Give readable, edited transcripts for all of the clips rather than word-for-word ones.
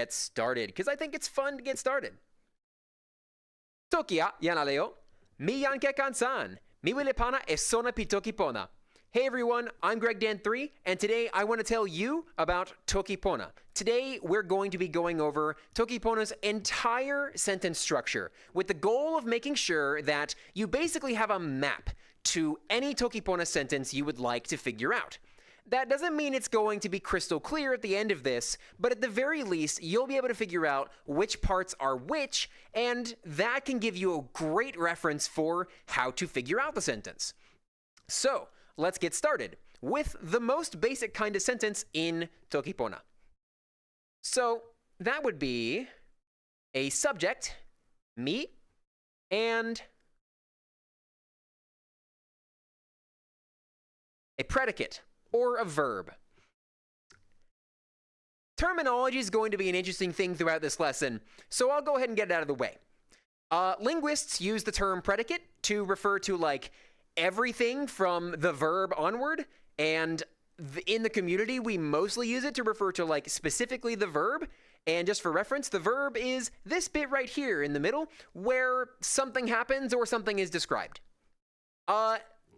get started, because I think it's fun to get started. Toki ya yanaleo, mi yan ke kansan, mi wile pana e sona pi Toki Pona. Hey everyone, I'm Greg Dan 3, and today I want to tell you about Toki Pona. Today we're going to be going over Toki Pona's entire sentence structure, with the goal of making sure that you basically have a map to any Toki Pona sentence you would like to figure out. That doesn't mean it's going to be crystal clear at the end of this, but at the very least, you'll be able to figure out which parts are which, and that can give you a great reference for how to figure out the sentence. So, let's get started with the most basic kind of sentence in Toki Pona. So, that would be a subject, me, and a predicate, or a verb. Terminology is going to be an interesting thing throughout this lesson, so I'll go ahead and get it out of the way. Linguists use the term predicate to refer to, like, everything from the verb onward, and in the community, we mostly use it to refer to, like, specifically the verb. And just for reference, the verb is this bit right here in the middle, where something happens or something is described.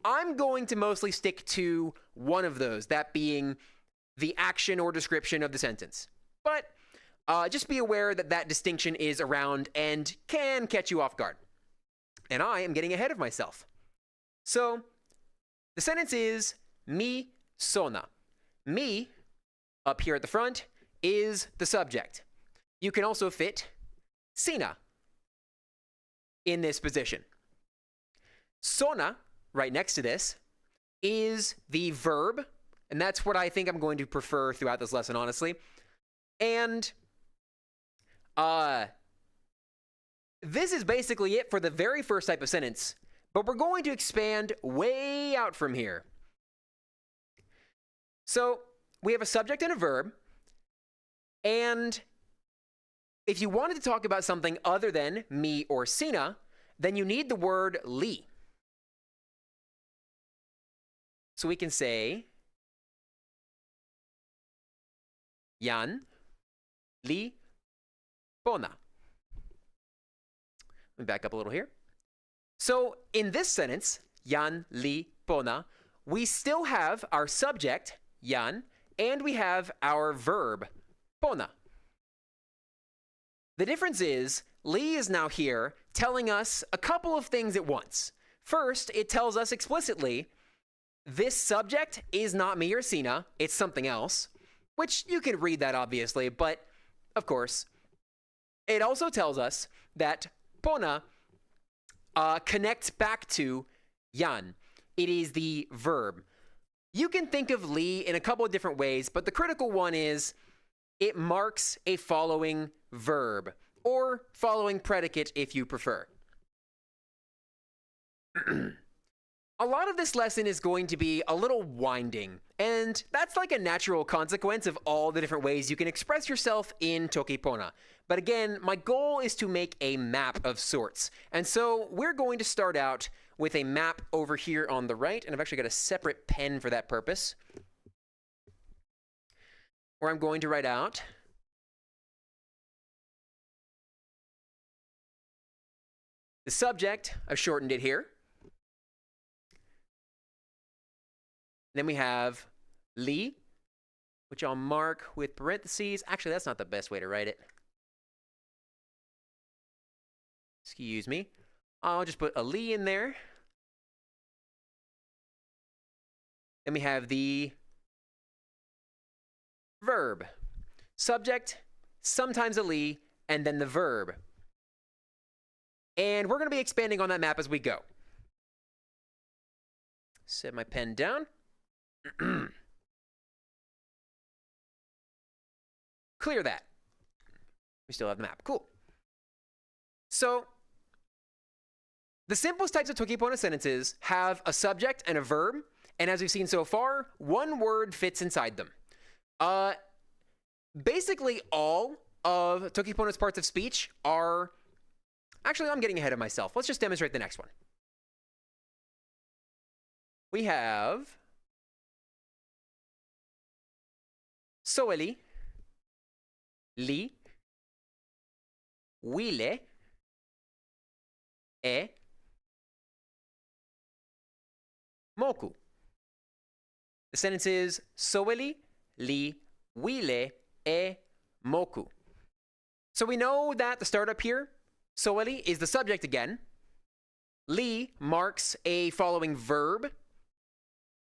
I'm going to mostly stick to one of those, that being the action or description of the sentence. But just be aware that that distinction is around and can catch you off guard. And I am getting ahead of myself. So, the sentence is mi sona. Mi, up here at the front, is the subject. You can also fit sina in this position. Sona, right next to this, is the verb, and that's what I think I'm going to prefer throughout this lesson, honestly. And this is basically it for the very first type of sentence, but we're going to expand way out from here. So, we have a subject and a verb, and if you wanted to talk about something other than me or sina, then you need the word li. So we can say yan li pona. Let me back up a little here. So in this sentence, yan li pona, we still have our subject, yan, and we have our verb, pona. The difference is, li is now here telling us a couple of things at once. First, it tells us explicitly this subject is not me or sina, it's something else, which you can read that obviously, but of course. It also tells us that pona connects back to yan. It is the verb. You can think of li in a couple of different ways, but the critical one is it marks a following verb, or following predicate if you prefer. A lot of this lesson is going to be a little winding, and that's like a natural consequence of all the different ways you can express yourself in Toki Pona. But again, my goal is to make a map of sorts, and so we're going to start out with a map over here on the right, and I've actually got a separate pen for that purpose, where I'm going to write out the subject. I've shortened it here. Then we have li, which I'll mark with parentheses. Actually, that's not the best way to write it. Excuse me. I'll just put a li in there. Then we have the verb. Subject, sometimes a li, and then the verb. And we're going to be expanding on that map as we go. Set my pen down. Clear that. We still have the map. Cool. So, the simplest types of Toki Pona sentences have a subject and a verb, and as we've seen so far, one word fits inside them. Basically, all of Toki Pona's parts of speech are... Actually, I'm getting ahead of myself. Let's just demonstrate the next one. We have soeli, li, wile, e, moku. The sentence is soweli, li, wile, e, moku. So we know that the startup here, soweli, is the subject again. Li marks a following verb.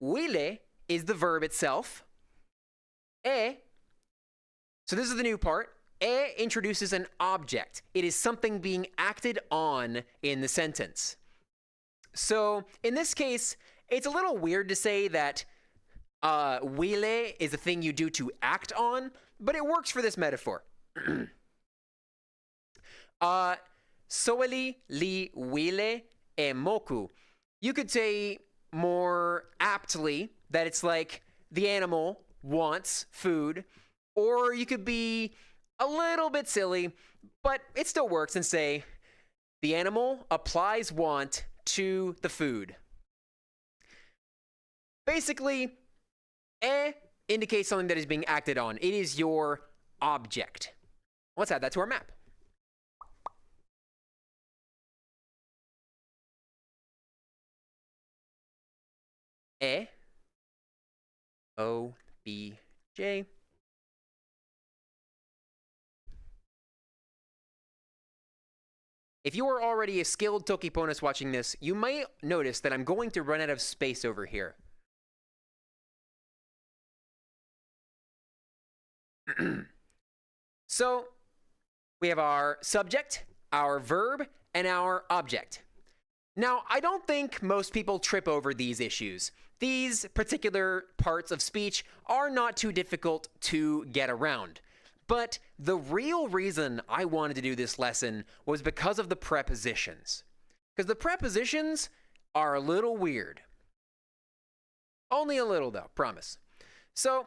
Wile is the verb itself. E, so this is the new part. E introduces an object. It is something being acted on in the sentence. So in this case, it's a little weird to say that wile is a thing you do to act on, but it works for this metaphor. Soweli li wile e moku. You could say more aptly that it's like the animal wants food, or you could be a little bit silly, but it still works and say the animal applies want to the food. Basically, e indicates something that is being acted on. It is your object. Let's add that to our map. E, O, B, J. If you are already a skilled Toki Ponas watching this, you might notice that I'm going to run out of space over here. So, we have our subject, our verb, and our object. Now, I don't think most people trip over these issues. These particular parts of speech are not too difficult to get around. But the real reason I wanted to do this lesson was because of the prepositions. Because the prepositions are a little weird. Only a little, though, promise. So,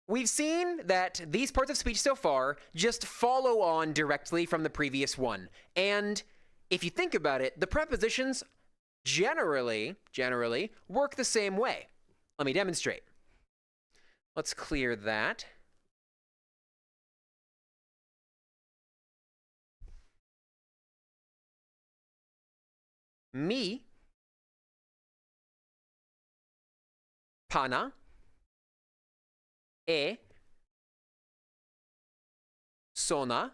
we've seen that these parts of speech so far just follow on directly from the previous one. And if you think about it, the prepositions generally work the same way. Let me demonstrate. Let's clear that. Mi, Pana, e, sona,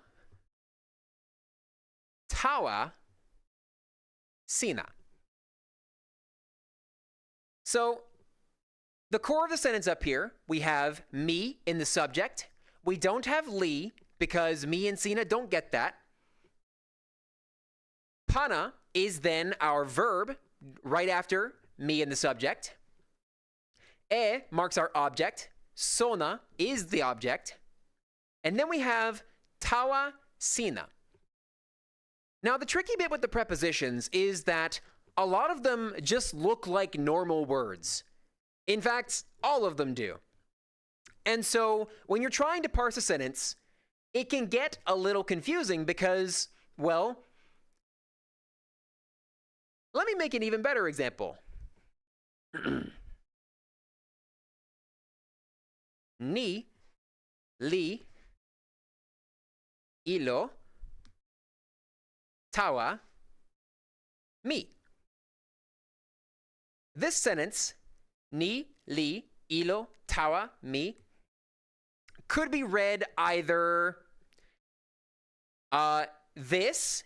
tawa, sina. So, the core of the sentence up here, we have me in the subject. We don't have li, because me and sina don't get that. Pana is then our verb, right after me in the subject. E marks our object. Sona is the object. And then we have tawa, sina. Now, the tricky bit with the prepositions is that a lot of them just look like normal words. In fact, all of them do. And so, when you're trying to parse a sentence, it can get a little confusing because, well, let me make an even better example. Ni, li, ilo, tawa, mi. This sentence, ni, li, ilo, tawa, mi, could be read either, this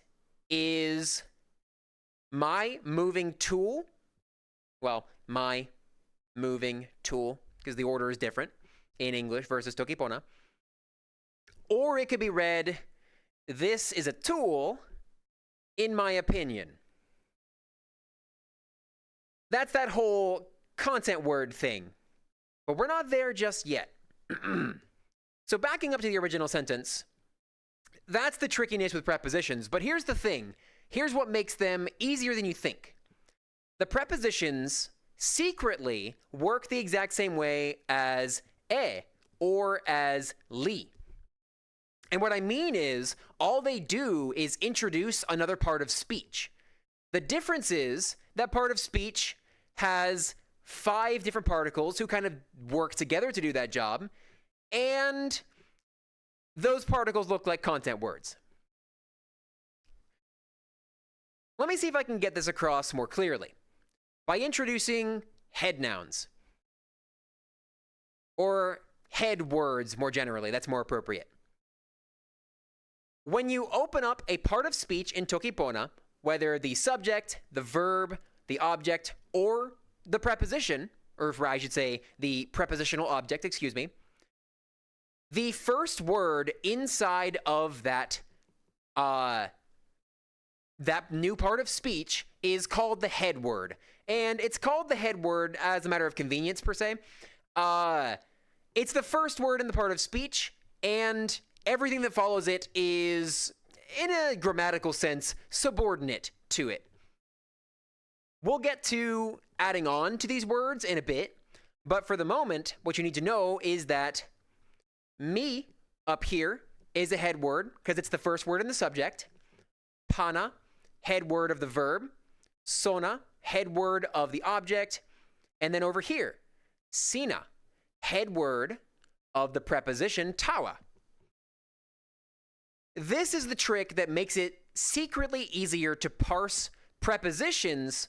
is my moving tool. Well, my moving tool, because the order is different in English versus Toki Pona. Or it could be read, this is a tool, in my opinion. That's that whole content word thing. But we're not there just yet. So backing up to the original sentence, that's the trickiness with prepositions. But here's the thing. Here's what makes them easier than you think. The prepositions secretly work the exact same way as e or as li. And what I mean is, all they do is introduce another part of speech. The difference is that part of speech has 5 different particles who kind of work together to do that job, and those particles look like content words. Let me see if I can get this across more clearly by introducing head nouns, or head words more generally. That's more appropriate. When you open up a part of speech in Toki Pona, whether the subject, the verb, the object, or the preposition, or I should say the prepositional object, excuse me, the first word inside of that new part of speech is called the head word. And it's called the head word as a matter of convenience, per se. It's the first word in the part of speech, and everything that follows it is, in a grammatical sense, subordinate to it. We'll get to adding on to these words in a bit, but for the moment, what you need to know is that me up here is a head word because it's the first word in the subject. Pana, head word of the verb. Sona, head word of the object. And then over here, sina, head word of the preposition tawa. This is the trick that makes it secretly easier to parse prepositions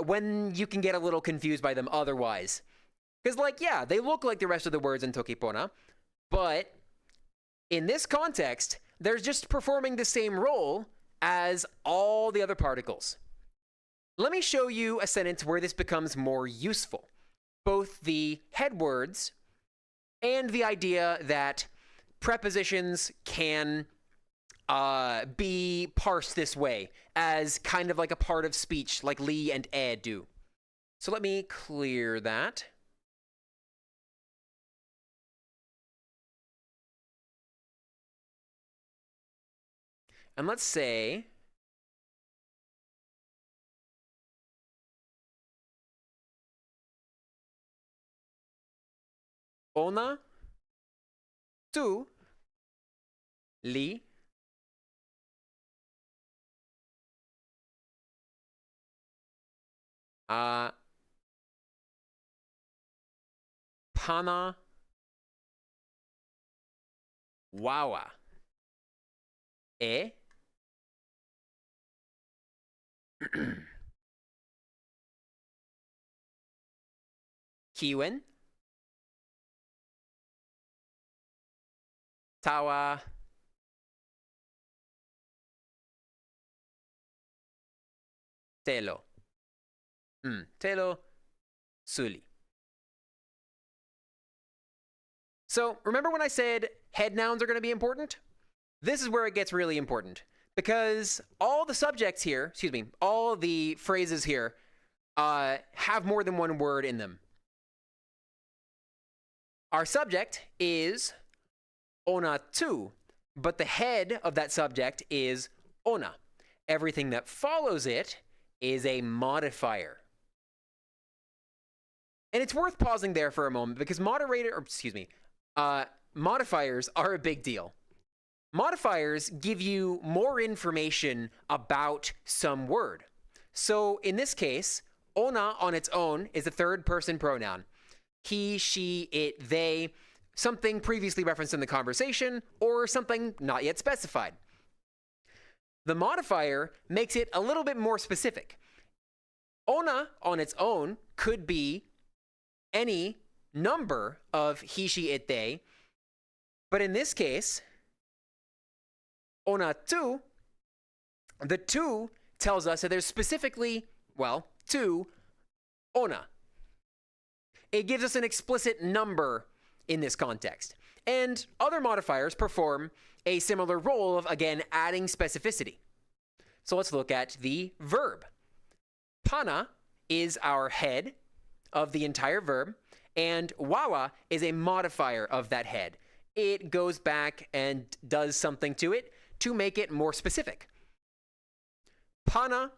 when you can get a little confused by them otherwise. Because, like, yeah, they look like the rest of the words in Toki Pona, but in this context, they're just performing the same role as all the other particles. Let me show you a sentence where this becomes more useful. Both the head words and the idea that prepositions can be parsed this way as kind of like a part of speech, like Lee and Ed do. So let me clear that. And let's say Ona, tu, li, pana, wawa, e, kiwen, tawa, telo. Telo, suli. So remember when I said head nouns are going to be important? This is where it gets really important. Because all the subjects here, all the phrases here have more than one word in them. Our subject is ona tu, but the head of that subject is ona. Everything that follows it is a modifier. And it's worth pausing there for a moment because modifiers are a big deal. Modifiers give you more information about some word. So in this case, ona on its own is a third-person pronoun. He, she, it, they, something previously referenced in the conversation, or something not yet specified. The modifier makes it a little bit more specific. Ona on its own could be any number of he, she, it, they, but in this case, ona tu, the tu tells us that there's specifically, two ona. It gives us an explicit number in this context. And other modifiers perform a similar role of, again, adding specificity. So let's look at the verb. Pana is our head of the entire verb, and wawa is a modifier of that head. It goes back and does something to it to make it more specific. Pana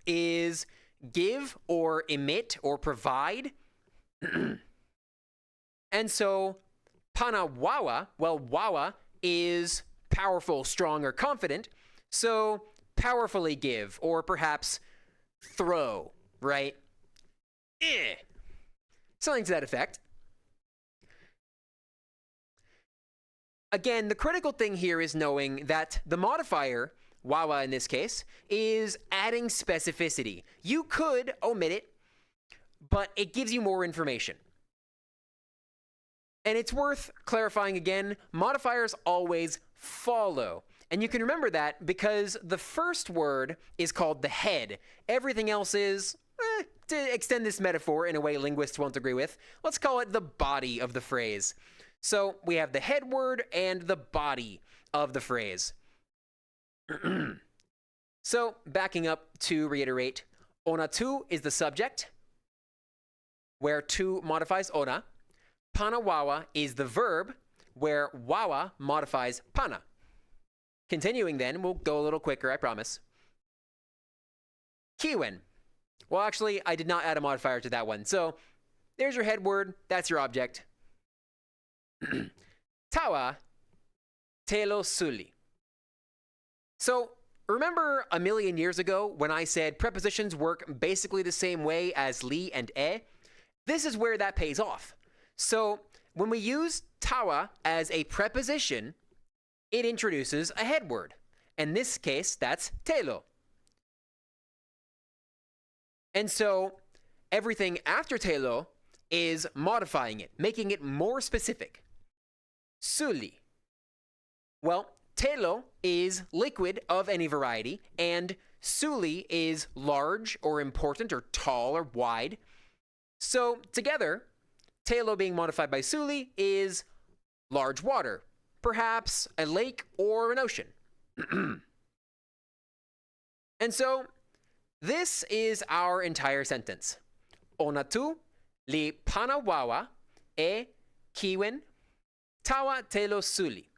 is give or emit or provide. And so pana wawa, wawa is powerful, strong, or confident. So powerfully give, or perhaps throw, right? Something to that effect. Again, the critical thing here is knowing that the modifier, wawa in this case, is adding specificity. You could omit it, but it gives you more information. And it's worth clarifying again, modifiers always follow. And you can remember that because the first word is called the head. Everything else is, to extend this metaphor in a way linguists won't agree with, let's call it the body of the phrase. So we have the head word and the body of the phrase. So backing up to reiterate, ona tu is the subject, where tu modifies ona. Pana wawa is the verb, where wawa modifies pana. Continuing then, we'll go a little quicker, I promise. Kiwen. Well, actually, I did not add a modifier to that one. So there's your head word, that's your object. Tawa telo suli. So remember a million years ago when I said prepositions work basically the same way as li and e? This is where that pays off. So when we use tawa as a preposition, it introduces a head word. In this case, that's telo. And so everything after telo is modifying it, making it more specific. Suli. Well, telo is liquid of any variety, and suli is large or important or tall or wide. So together, telo being modified by suli is large water, perhaps a lake or an ocean. And so this is our entire sentence. Ona tu li pana wawa e kiwen tawa telo suli.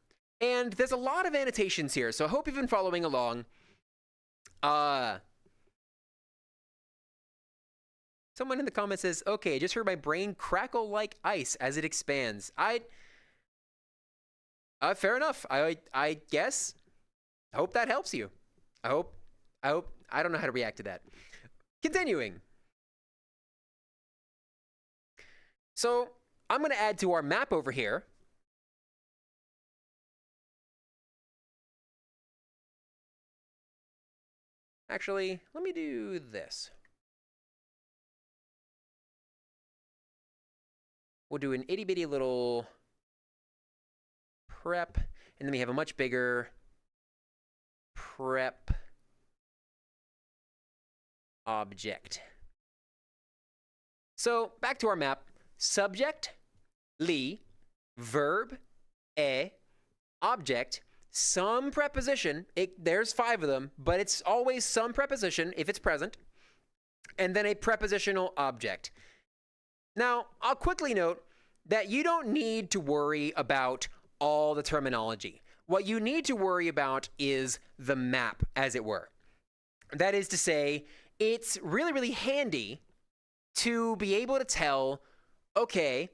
And there's a lot of annotations here, so I hope you've been following along. Someone in the comments says, okay, I just heard my brain crackle like ice as it expands. Fair enough. I guess. I hope that helps you. I don't know how to react to that. Continuing. So I'm going to add to our map over here. Actually, let me do this. We'll do an itty bitty little prep, and then we have a much bigger prep object. So back to our map. Subject, li, verb, e, object, some preposition. There's 5 of them, but it's always some preposition if it's present, and then a prepositional object. Now, I'll quickly note that you don't need to worry about all the terminology. What you need to worry about is the map, as it were. That is to say, it's really, really handy to be able to tell, okay,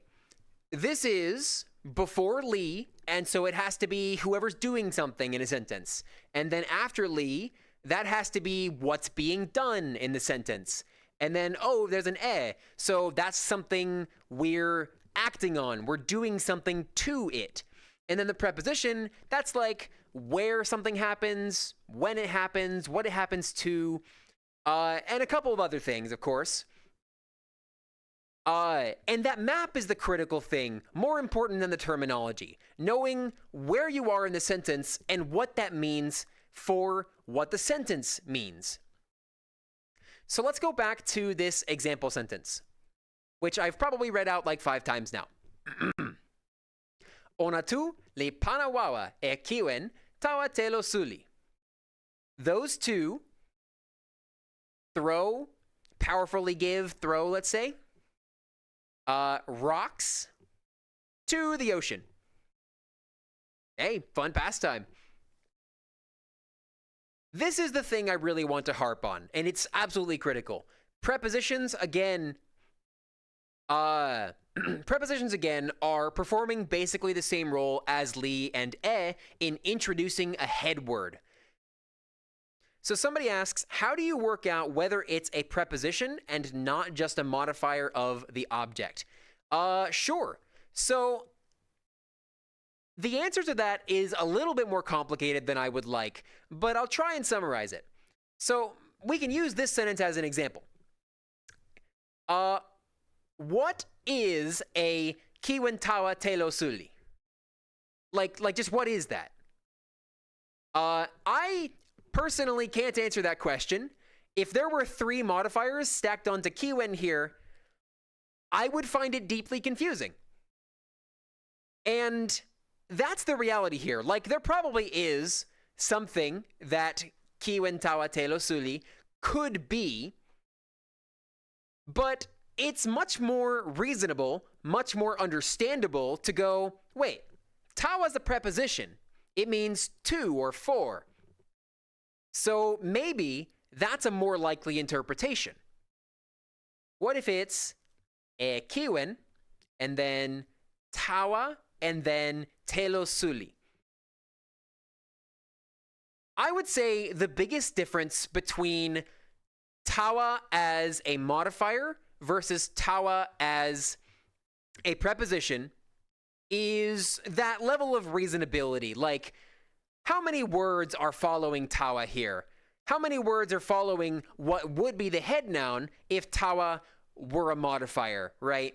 this is before li, and so it has to be whoever's doing something in a sentence. And then after li, that has to be what's being done in the sentence. And then, oh, there's an e, so that's something we're acting on. We're doing something to it. And then the preposition, that's like where something happens, when it happens, what it happens to, and a couple of other things, of course. And that map is the critical thing, more important than the terminology. Knowing where you are in the sentence and what that means for what the sentence means. So let's go back to this example sentence, which I've probably read out like 5 times now. Ona tu li pana wawa e kiwen tawa telo suli. Those two throw, let's say, rocks to the ocean. Hey, fun pastime. This is the thing I really want to harp on, and it's absolutely critical. Prepositions, again, are performing basically the same role as li and e in introducing a head word. So somebody asks, how do you work out whether it's a preposition and not just a modifier of the object? Sure. So The answer to that is a little bit more complicated than I would like, but I'll try and summarize it. So we can use this sentence as an example. What is a kiwentawa telo suli? Like just what is that? I personally can't answer that question. If there were 3 modifiers stacked onto kiwen here, I would find it deeply confusing. And that's the reality here. Like, there probably is something that kiwentawa telo suli could be, but it's much more reasonable, much more understandable to go, wait, tawa is a preposition. It means 2 or 4. So maybe that's a more likely interpretation. What if it's a kiwen, and then tawa, and then telo suli? I would say the biggest difference between tawa as a modifier versus tawa as a preposition is that level of reasonability. Like, how many words are following tawa here? How many words are following what would be the head noun if tawa were a modifier, right?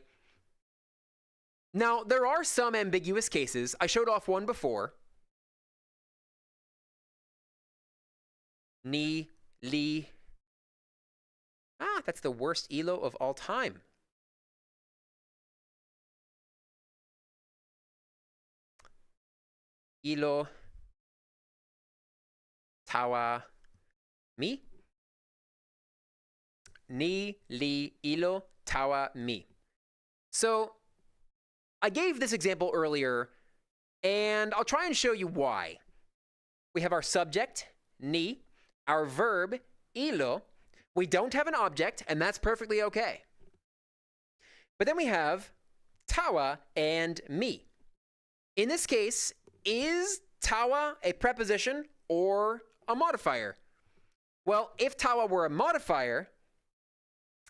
Now, there are some ambiguous cases. I showed off one before. Ni, li. That's the worst elo of all time. Ilo, tawa, mi. Ni, li, ilo, tawa, mi. So, I gave this example earlier, and I'll try and show you why. We have our subject, ni, our verb, ilo. We don't have an object, and that's perfectly okay. But then we have tawa and mi. In this case, is tawa a preposition or a modifier? Well, if tawa were a modifier,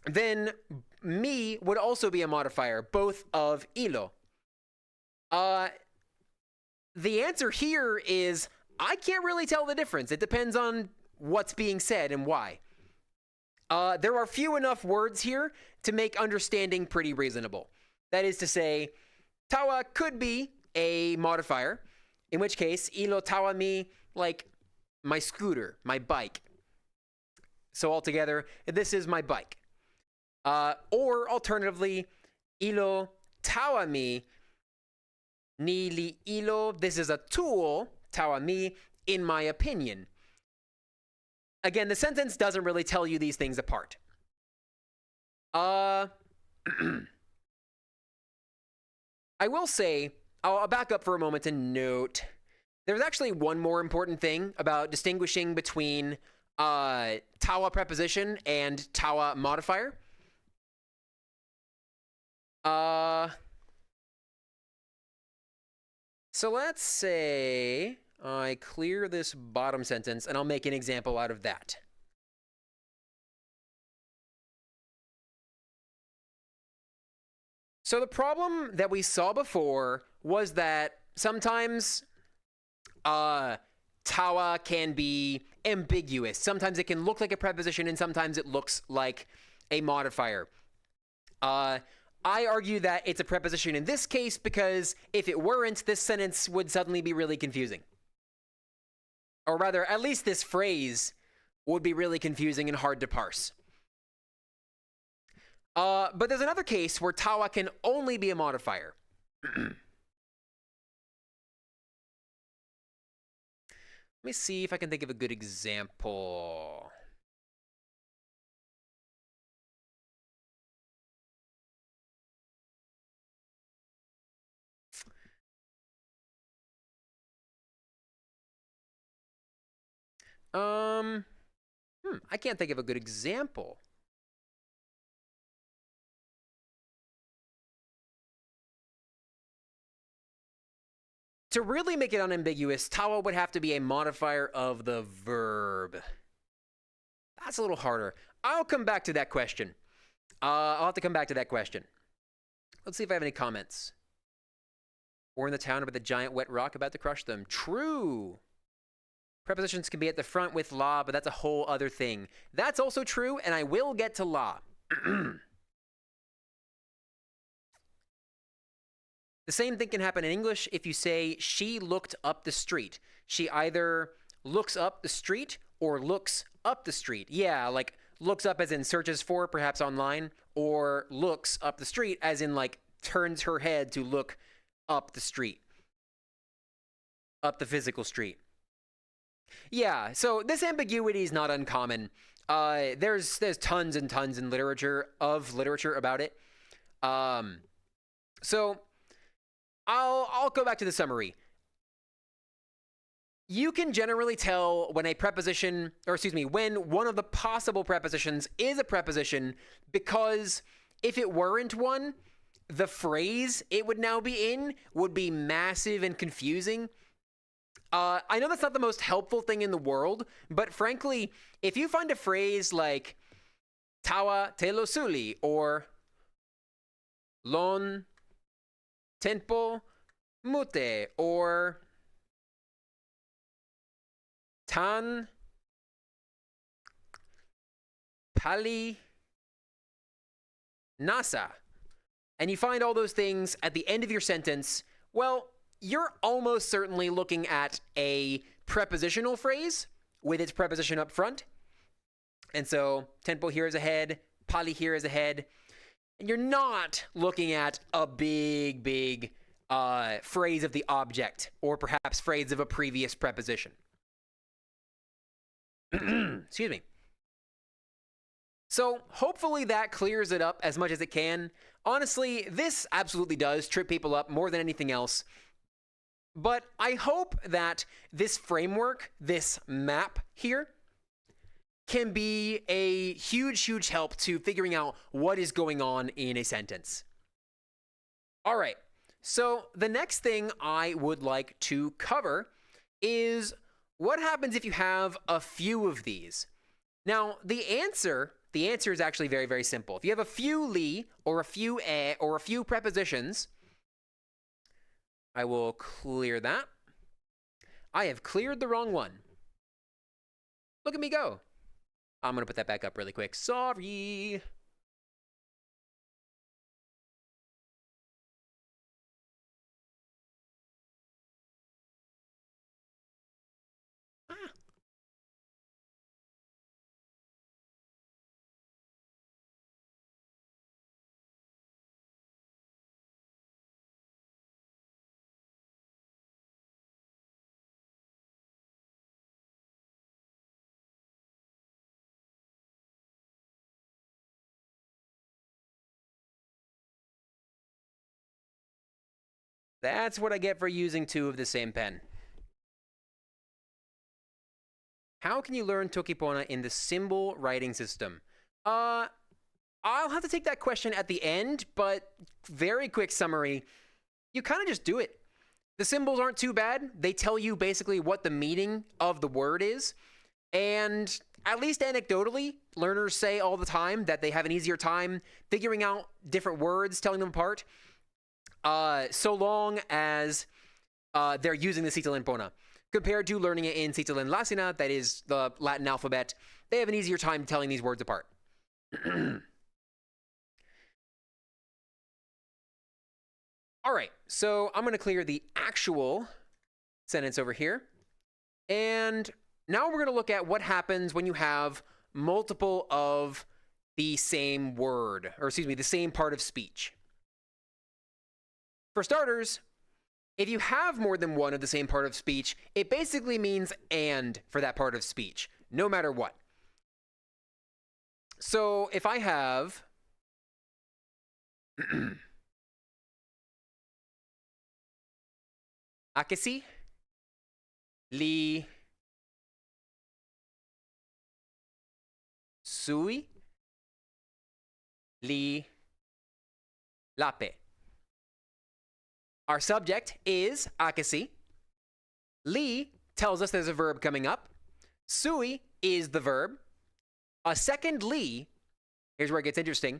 then mi would also be a modifier, both of ilo. The answer here is I can't really tell the difference. It depends on what's being said and why. There are few enough words here to make understanding pretty reasonable. That is to say, tawa could be a modifier, in which case, ilo tawa mi, like my scooter, my bike. So altogether, this is my bike. Or alternatively, ilo tawa mi, ni li ilo, this is a tool, tawa mi, in my opinion. Again, the sentence doesn't really tell you these things apart. I will say, I'll back up for a moment and note, there's actually one more important thing about distinguishing between tawa preposition and tawa modifier. So let's say I clear this bottom sentence, and I'll make an example out of that. So the problem that we saw before was that sometimes tawa can be ambiguous. Sometimes it can look like a preposition, and sometimes it looks like a modifier. I argue that it's a preposition in this case because if it weren't, this sentence would suddenly be really confusing. Or rather, at least this phrase would be really confusing and hard to parse. But there's another case where tawa can only be a modifier. Let me see if I can think of a good example. I can't think of a good example. To really make it unambiguous, tawa would have to be a modifier of the verb. That's a little harder. I'll come back to that question. I'll have to come back to that question. Let's see if I have any comments. or in the town about the giant wet rock about to crush them. True. Prepositions can be at the front with la, but that's a whole other thing. That's also true, and I will get to la. The same thing can happen in English if you say, she looked up the street. She either looks up the street or looks up the street. Yeah, like looks up as in searches for, perhaps online, or looks up the street as in like turns her head to look up the street. Up the physical street. Yeah, so this ambiguity is not uncommon. There's tons and tons in literature about it. So I'll go back to the summary. You can generally tell when a preposition, or excuse me, when one of the possible prepositions is a preposition, because if it weren't one, the phrase it would now be in would be massive and confusing. I know that's not the most helpful thing in the world, but frankly, if you find a phrase like tawa te lo suli or lon tempo mute or tan pali nasa, and you find all those things at the end of your sentence, well, you're almost certainly looking at a prepositional phrase with its preposition up front. And so tempo here is a head, pali here is a head. And you're not looking at a big phrase of the object, or perhaps phrase of a previous preposition. Excuse me. So hopefully that clears it up as much as it can. Honestly, this absolutely does trip people up more than anything else. But I hope that this framework, this map here, can be a huge help to figuring out what is going on in a sentence. All right, so the next thing I would like to cover is what happens if you have a few of these. Now, the answer is actually very simple. If you have a few li, or a few or a few prepositions, I will clear that. I have cleared the wrong one. Look at me go. I'm going to put that back up really quick. Sorry. That's what I get for using two of the same pen. How can you learn Toki Pona in the symbol writing system? I'll have to take that question at the end, but very quick summary. You kind of just do it. The symbols aren't too bad. They tell you basically what the meaning of the word is. And at least anecdotally, learners say all the time that they have an easier time figuring out different words, telling them apart, so long as they're using the Citlalin Pona. Compared to learning it in Citlalin Lasina, that is the Latin alphabet, they have an easier time telling these words apart. All right, so I'm going to clear the actual sentence over here. And now we're going to look at what happens when you have multiple of the same word, or excuse me, the same part of speech. For starters, if you have more than one of the same part of speech, it basically means and for that part of speech, no matter what. So if I have akesi, li, sui, li, lape. Our subject is akesi. Li tells us there's a verb coming up. Sui is the verb. A second li, here's where it gets interesting.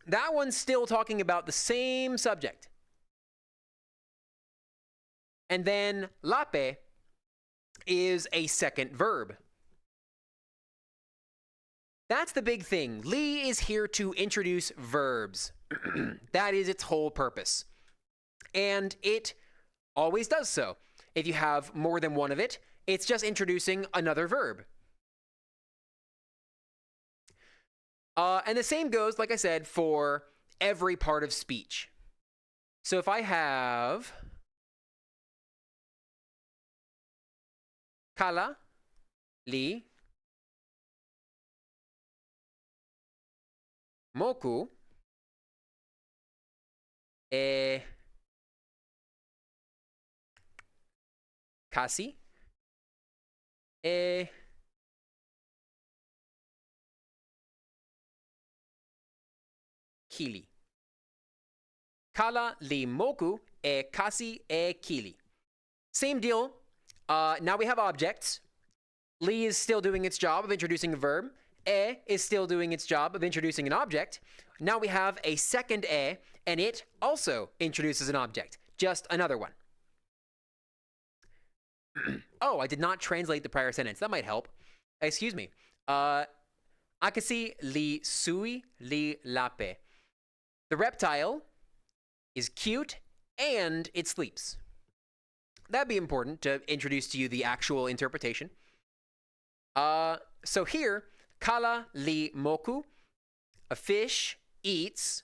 That one's still talking about the same subject. And then lape is a second verb. That's the big thing. Li is here to introduce verbs. That is its whole purpose. And it always does so. If you have more than one of it, it's just introducing another verb. And the same goes, like I said, for every part of speech. So if I have kala, li, moku, kasi, kili. Kala, li, moku, kasi, kili. Same deal. Now we have objects. Li is still doing its job of introducing a verb. Is still doing its job of introducing an object. Now we have a second and it also introduces an object. Just another one. Oh, I did not translate the prior sentence. That might help. Excuse me. Akasi li sui li lape. The reptile is cute and it sleeps. That'd be important to introduce to you the actual interpretation. So here, kala li moku, a fish eats,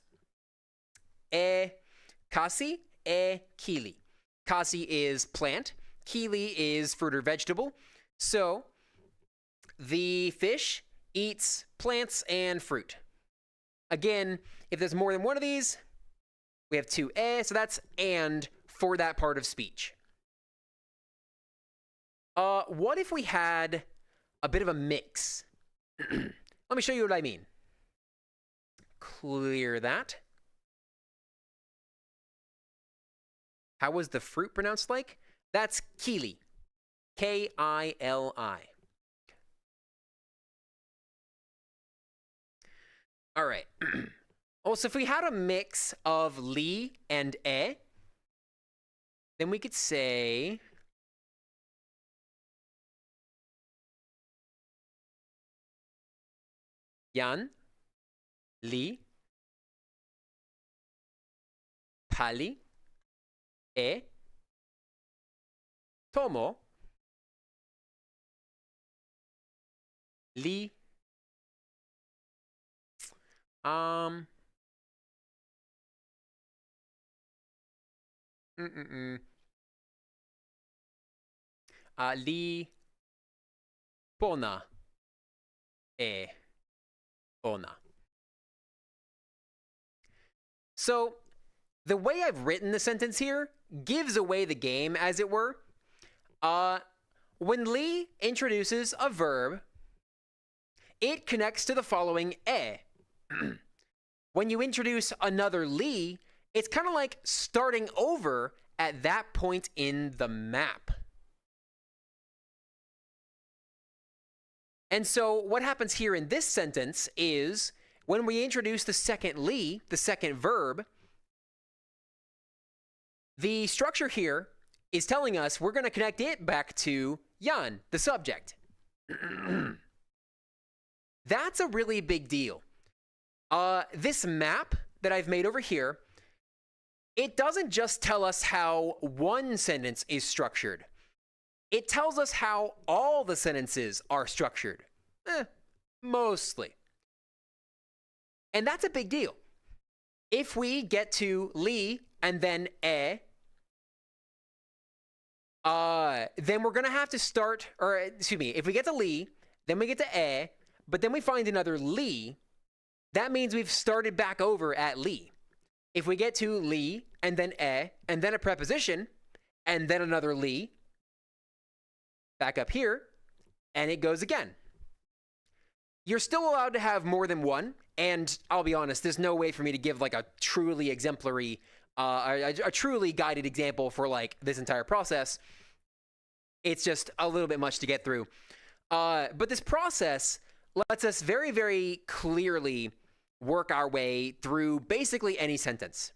kasi, kili. Kasi is plant, kili is fruit or vegetable. So the fish eats plants and fruit. Again, if there's more than one of these, we have two so that's and for that part of speech. What if we had a bit of a mix? Let me show you what I mean. Clear that. How was the fruit pronounced like? That's kili. K-I-L-I. All right. Also, if we had a mix of li and then we could say yan, li, pali, tomo, li, li, pona, Pona. So, the way I've written the sentence here gives away the game, as it were. When li introduces a verb, it connects to the following When you introduce another li, it's kind of like starting over at that point in the map. And so what happens here in this sentence is when we introduce the second li, the second verb, the structure here is telling us we're going to connect it back to yan, the subject. That's a really big deal. This map that I've made over here, it doesn't just tell us how one sentence is structured. It tells us how all the sentences are structured. Mostly. And that's a big deal. If we get to li and then then we're going to have to start, or excuse me, if we get to li, then we get to but then we find another li, that means we've started back over at li. If we get to li and then a preposition, and then another li, back up here, and it goes again. You're still allowed to have more than one, and I'll be honest, there's no way for me to give like a truly exemplary, a truly guided example for like this entire process. It's just a little bit much to get through. But this process lets us very, very clearly work our way through basically any sentence.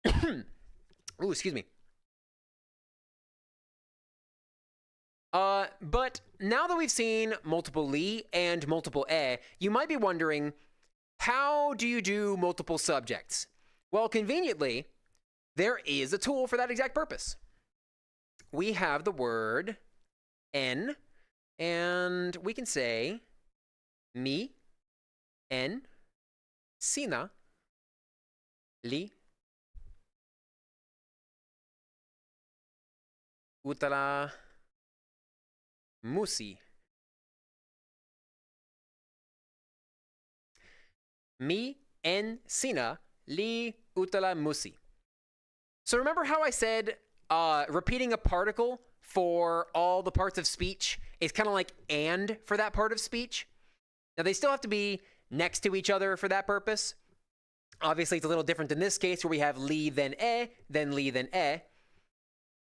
Ooh, excuse me. But now that we've seen multiple li and multiple you might be wondering, how do you do multiple subjects? Well, conveniently, there is a tool for that exact purpose. We have the word en, and we can say mi, en, sina, li, utala, musi. Mi, en, sina, li, utala, musi. So remember how I said repeating a particle for all the parts of speech is kind of like and for that part of speech? Now, they still have to be next to each other for that purpose. Obviously, it's a little different in this case where we have li, then li, then e.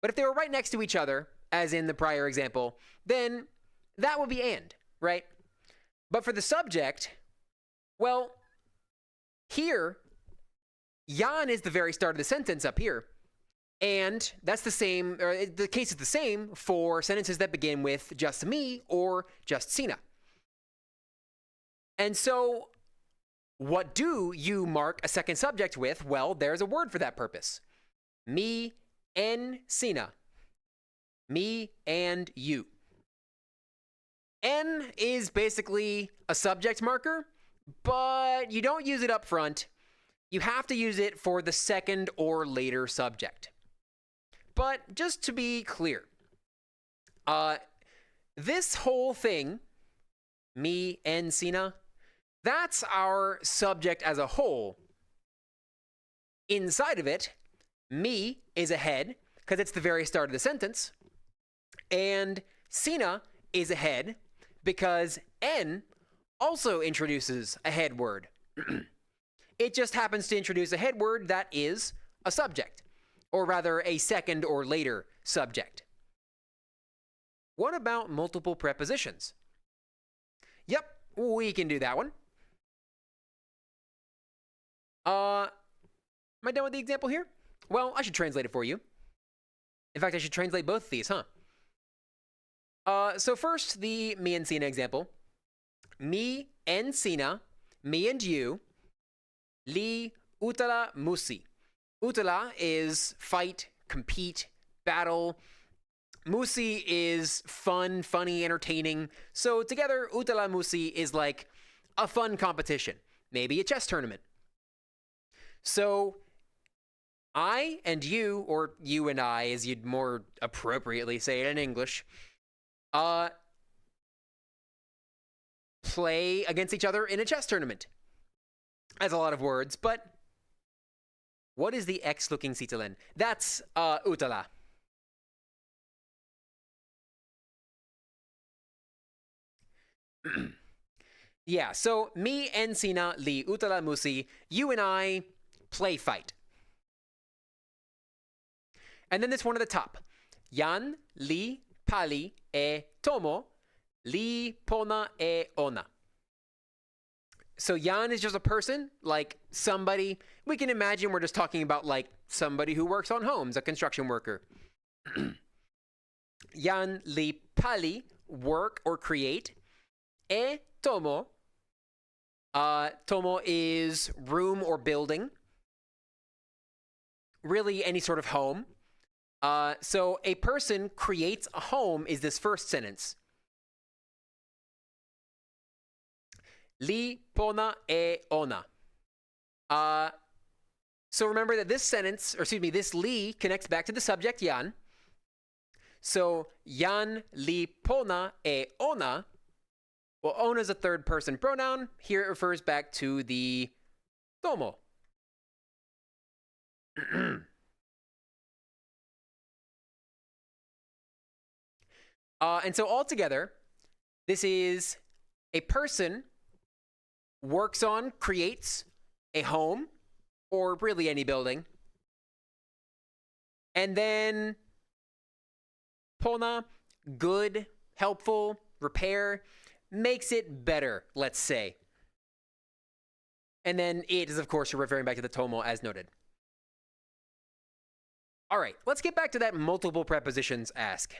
But if they were right next to each other, as in the prior example, then that would be and, right? But for the subject, well, here, yan is the very start of the sentence up here. And that's the same, or the case is the same for sentences that begin with just mi or just sina. And so, what do you mark a second subject with? Well, there's a word for that purpose. Mi, en, sina. Me and you. En is basically a subject marker, but you don't use it up front. You have to use it for the second or later subject. But just to be clear, this whole thing, mi, en, sina, that's our subject as a whole. Inside of it, mi is a head, because it's the very start of the sentence, and sina is a head, because en also introduces a head word. It just happens to introduce a head word that is a subject, or rather a second or later subject. What about multiple prepositions? Yep, we can do that one. Am I done with the example here? Well, I should translate it for you. In fact, I should translate both of these, huh? So first, the me and Sina example. Mi and Sina, me and you, li utala musi. Utala is fight, compete, battle. Musi is fun, funny, entertaining. So together, utala musi is like a fun competition, maybe a chess tournament. So I and you, or you and I, as you'd more appropriately say it in English, play against each other in a chess tournament. That's a lot of words, but what is the X-looking sitilen? That's utala. Yeah, so me and Sina li utala musi, you and I play fight. And then this one at the top. Yan li pali e tomo li pona e ona. So yan is just a person, like somebody. We can imagine we're just talking about like somebody who works on homes, a construction worker. Yan li pali, work or create. E tomo. Tomo is room or building. Really any sort of home. So a person creates a home is this first sentence. Li pona e ona. So remember that this sentence, or excuse me, this li connects back to the subject yan. So yan li pona e ona. Well, ona is a third person pronoun. Here it refers back to the tomo. And so altogether, this is a person works on, creates a home, or really any building. And then pona, good, helpful, repair, makes it better, let's say. And then it is, of course, referring back to the tomo as noted. All right, let's get back to that multiple prepositions ask.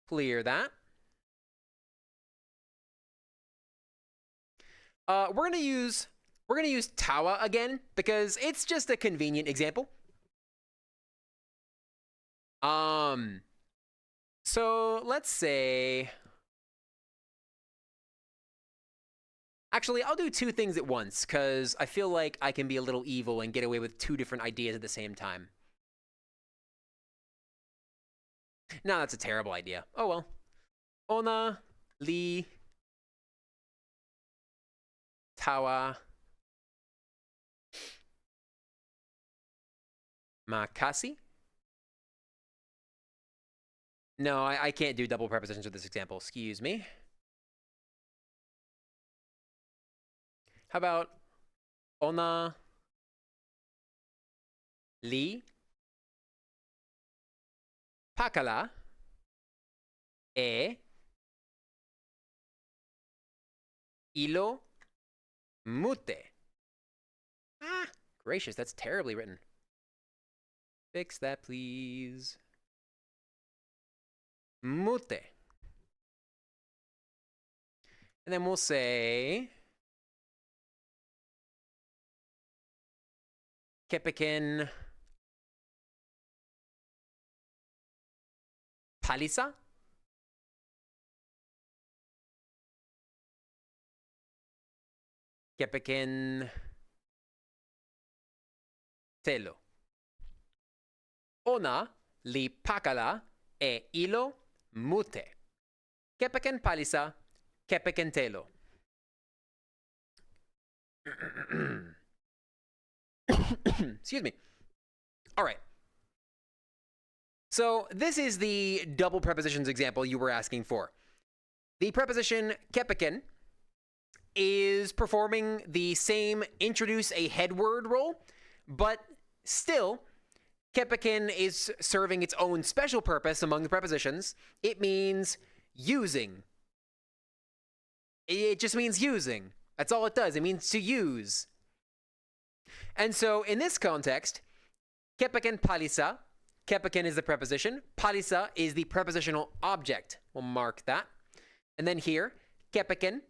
Clear that. We're gonna use tawa again because it's just a convenient example. So let's say, actually, I'll do two things at once because I feel like I can be a little evil and get away with two different ideas at the same time. No, that's a terrible idea. Oh well. Pona, li, tawa, makasi. No, I can't do double prepositions with this example. Excuse me. How about ona, li, pakala, e, ilo, mute. Ah, gracious, that's terribly written. Fix that, please. Mute. And then we'll say kepekin palisa. Kepekin telo. Ona li pakala e ilo mute. Kepekin palisa, kepekin telo. Excuse me. All right. So this is the double prepositions example you were asking for. The preposition kepekin is performing the same introduce a head word role, but still, kepekin is serving its own special purpose among the prepositions. It means using. It just means using. That's all it does. It means to use. And so in this context, kepekin palisa, kepekin is the preposition, palisa is the prepositional object. We'll mark that. And then here, kepekin,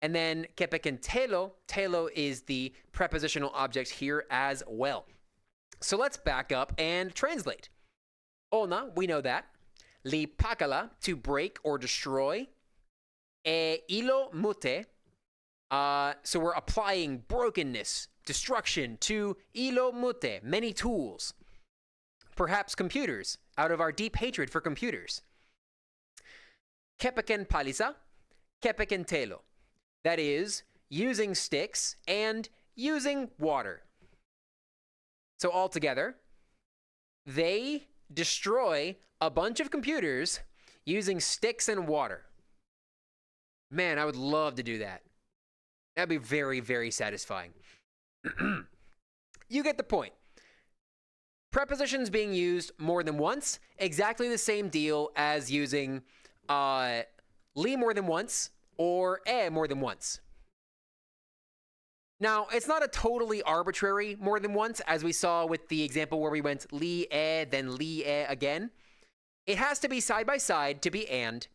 and then kepekin telo, telo is the prepositional object here as well. So let's back up and translate. Ona, we know that. Li pakala, to break or destroy. E ilo mute, so we're applying brokenness, destruction to ilo mute, many tools. Perhaps computers, out of our deep hatred for computers. Kepekin palisa, kepekin telo. That is, using sticks and using water. So altogether, they destroy a bunch of computers using sticks and water. Man, I would love to do that. That'd be very, very satisfying. You get the point. Prepositions being used more than once, exactly the same deal as using li more than once or e more than once. Now, it's not a totally arbitrary more than once, as we saw with the example where we went li e, then li e again. It has to be side by side to be and.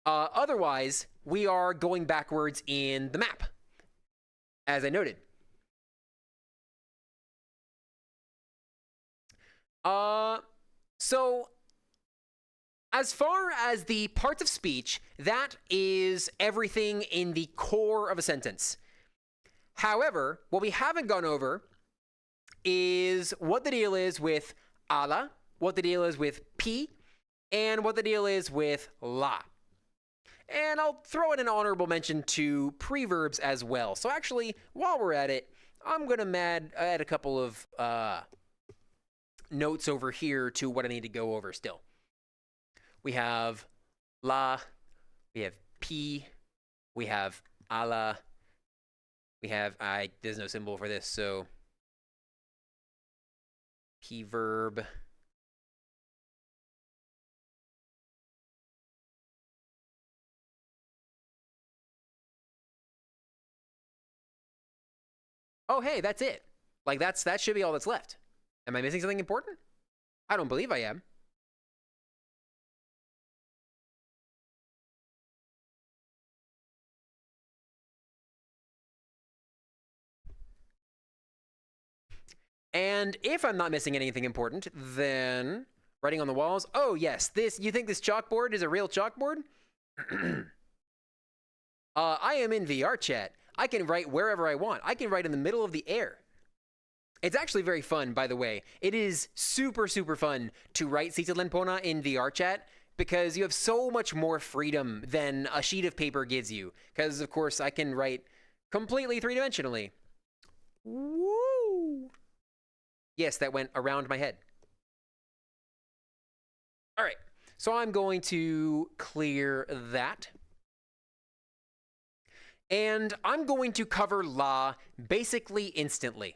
Otherwise, we are going backwards in the map, as I noted. So, as far as the parts of speech, that is everything in the core of a sentence. However, what we haven't gone over is what the deal is with ala, what the deal is with p, and what the deal is with la. And I'll throw in an honorable mention to preverbs as well. So actually, while we're at it, I'm going to add a couple of notes over here to what I need to go over still. We have la, we have p, we have ala, we have, there's no symbol for this, so p verb. Oh, hey, that's it. Like, that should be all that's left. Am I missing something important? I don't believe I am. And if I'm not missing anything important, then writing on the walls. Oh, yes, you think this chalkboard is a real chalkboard? I am in VR chat. I can write wherever I want. I can write in the middle of the air. It's actually very fun, by the way. It is super, super fun to write Citizen Pona in VR chat because you have so much more freedom than a sheet of paper gives you. Because, of course, I can write completely three-dimensionally. Woo! Yes, that went around my head. All right, so I'm going to clear that. And I'm going to cover la basically instantly.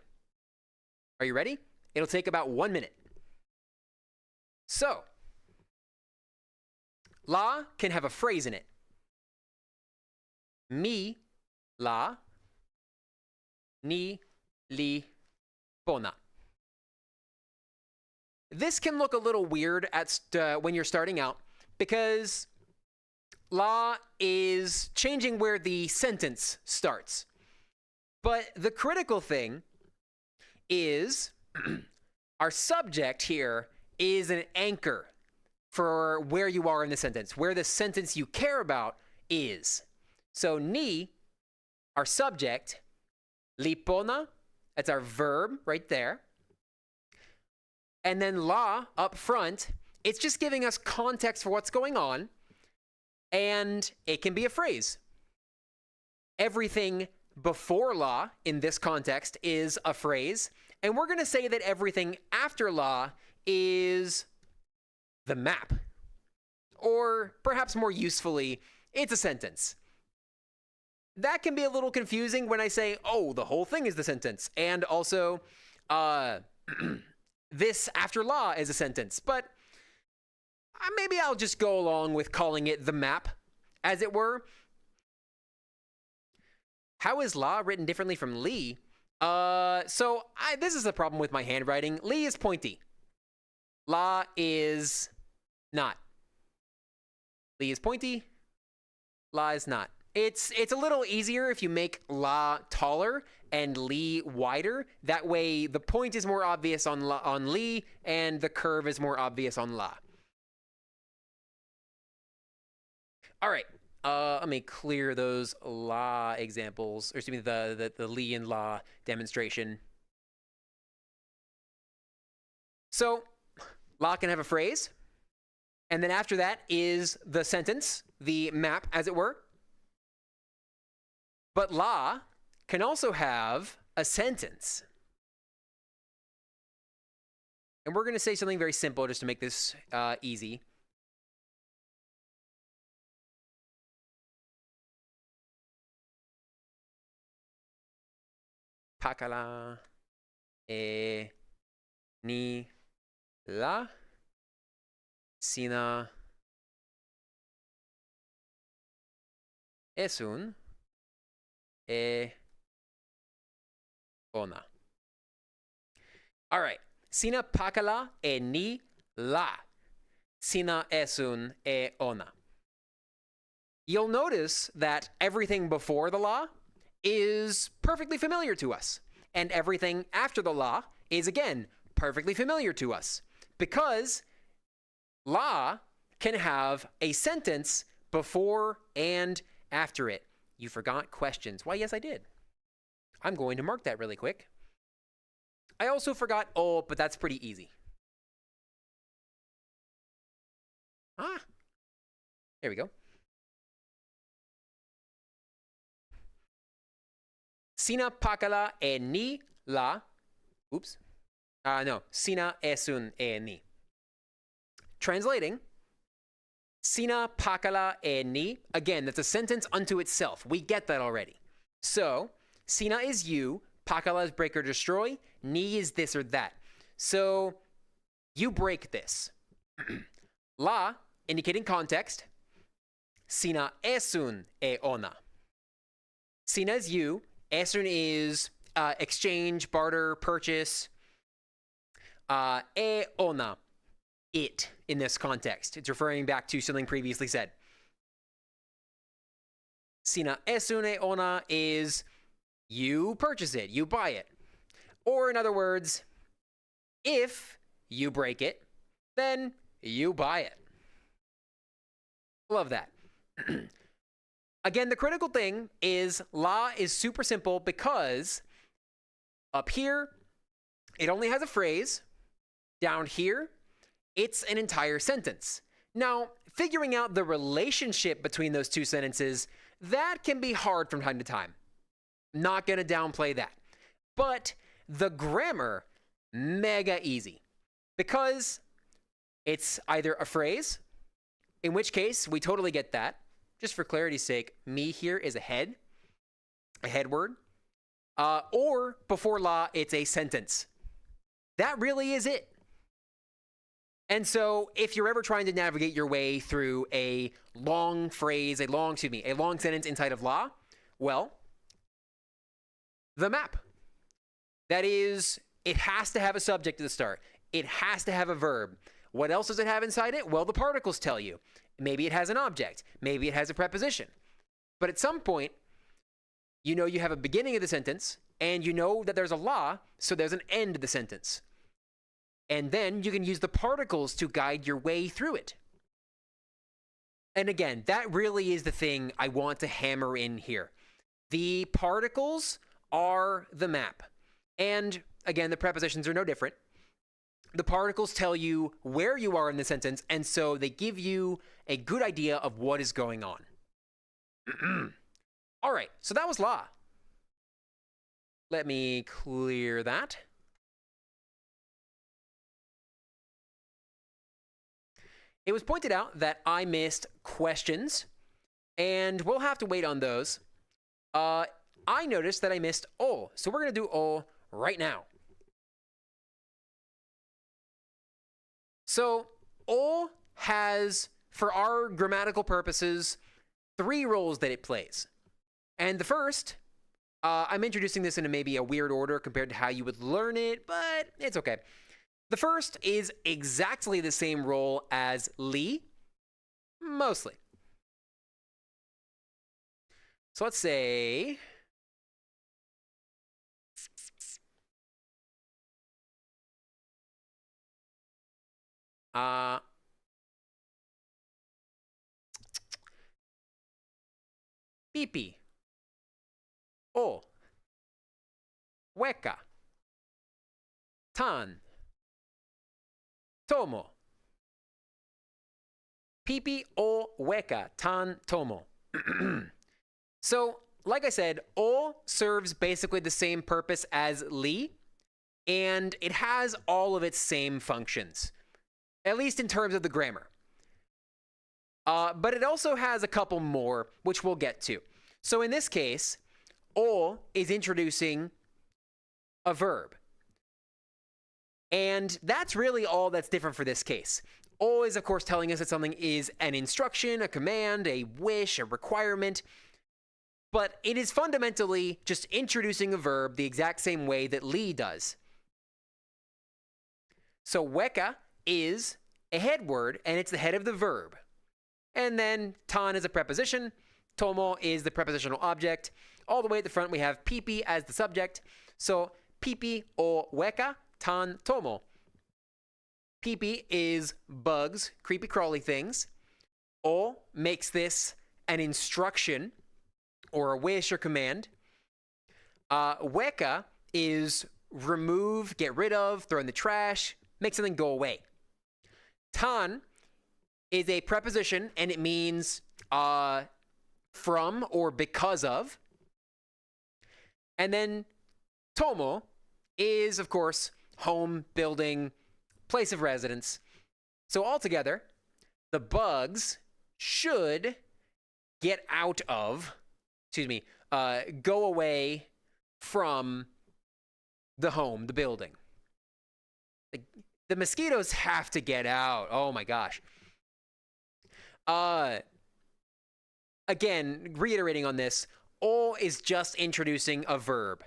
Are you ready? It'll take about 1 minute. So, la can have a phrase in it. Mi, la, ni, li, pona. This can look a little weird when you're starting out because la is changing where the sentence starts. But the critical thing is our subject here is an anchor for where you are in the sentence, where the sentence you care about is. So ni, our subject, lipona, that's our verb right there. And then la up front, it's just giving us context for what's going on, and it can be a phrase. Everything before la in this context is a phrase, and we're going to say that everything after la is the map. Or perhaps more usefully, it's a sentence. That can be a little confusing when I say, oh, the whole thing is the sentence, and also, this after la is a sentence, but maybe I'll just go along with calling it the map, as it were. How is la written differently from li? This is a problem with my handwriting. Li is pointy. La is not. Li is pointy. La is not. It's a little easier if you make la taller and li wider. That way, the point is more obvious on li, and the curve is more obvious on la. All right, let me clear those la examples, or excuse me, the li and la demonstration. So, la can have a phrase, and then after that is the sentence, the map, as it were. But la can also have a sentence. And we're going to say something very simple just to make this easy. Pakala e ni la sina esun e ona. All right. Sina pakala e ni la. Sina esun e ona. You'll notice that everything before the la is perfectly familiar to us. And everything after the la is, again, perfectly familiar to us. Because la can have a sentence before and after it. You forgot questions. Why, yes, I did. I'm going to mark that really quick. I also forgot oh, but that's pretty easy. There we go. Sina pakala e ni la. Oops. No. Sina esun e ni. Translating. Sina pakala e ni. Again, that's a sentence unto itself. We get that already. So, sina is you. Pakala is break or destroy. Ni is this or that. So, you break this. La, indicating context. Sina esun e ona. Sina is you. Esun is exchange, barter, purchase. E ona. It in this context. It's referring back to something previously said. Sina esun e ona is you purchase it, you buy it. Or in other words, If you break it, then you buy it. Love that. Again, the critical thing is la is super simple because up here, it only has a phrase. Down here, it's an entire sentence. Now, figuring out the relationship between those two sentences, that can be hard from time to time. Not going to downplay that. But the grammar, mega easy. Because it's either a phrase, in which case we totally get that. Just for clarity's sake, me here is a head word. Or before la, it's a sentence. That really is it. And so if you're ever trying to navigate your way through a long phrase, a long sentence inside of la, well, the map. That is, it has to have a subject at the start. It has to have a verb. What else does it have inside it? Well, the particles tell you. Maybe it has an object. Maybe it has a preposition. But at some point, you know you have a beginning of the sentence, and you know that there's a la, so there's an end of the sentence. And then you can use the particles to guide your way through it. And again, that really is the thing I want to hammer in here. The particles are the map. And again, the prepositions are no different. The particles tell you where you are in the sentence, and so they give you a good idea of what is going on. All right, so that was la. Let me clear that. It was pointed out that I missed questions, and we'll have to wait on those. I noticed that I missed ol, so we're going to do ol right now. So ol has, for our grammatical purposes, 3 roles that it plays. And the first, I'm introducing this in maybe a weird order compared to how you would learn it, but it's okay. The first is exactly the same role as li, mostly. So let's say pipi, o, hueca, tan, tomo. Pipi, o, hueca, tan, tomo. So, like I said, o serves basically the same purpose as li, and it has all of its same functions, at least in terms of the grammar. But it also has a couple more, which we'll get to. So in this case, o is introducing a verb. And that's really all that's different for this case. O is, of course, telling us that something is an instruction, a command, a wish, a requirement. But it is fundamentally just introducing a verb the exact same way that li does. So hueca is a head word, and it's the head of the verb. And then tan is a preposition. Tomo is the prepositional object. All the way at the front, we have pipi as the subject. So pipi o hueca, tan tomo. Pipi is bugs, creepy crawly things. O makes this an instruction or a wish or command. Hueca is remove, get rid of, throw in the trash, make something go away. Tan is a preposition, and it means from or because of. And then tomo is, of course, home, building, place of residence. So altogether, the bugs should get out of, go away from the home, the building. The mosquitoes have to get out. Oh my gosh. Again, reiterating on this, o is just introducing a verb.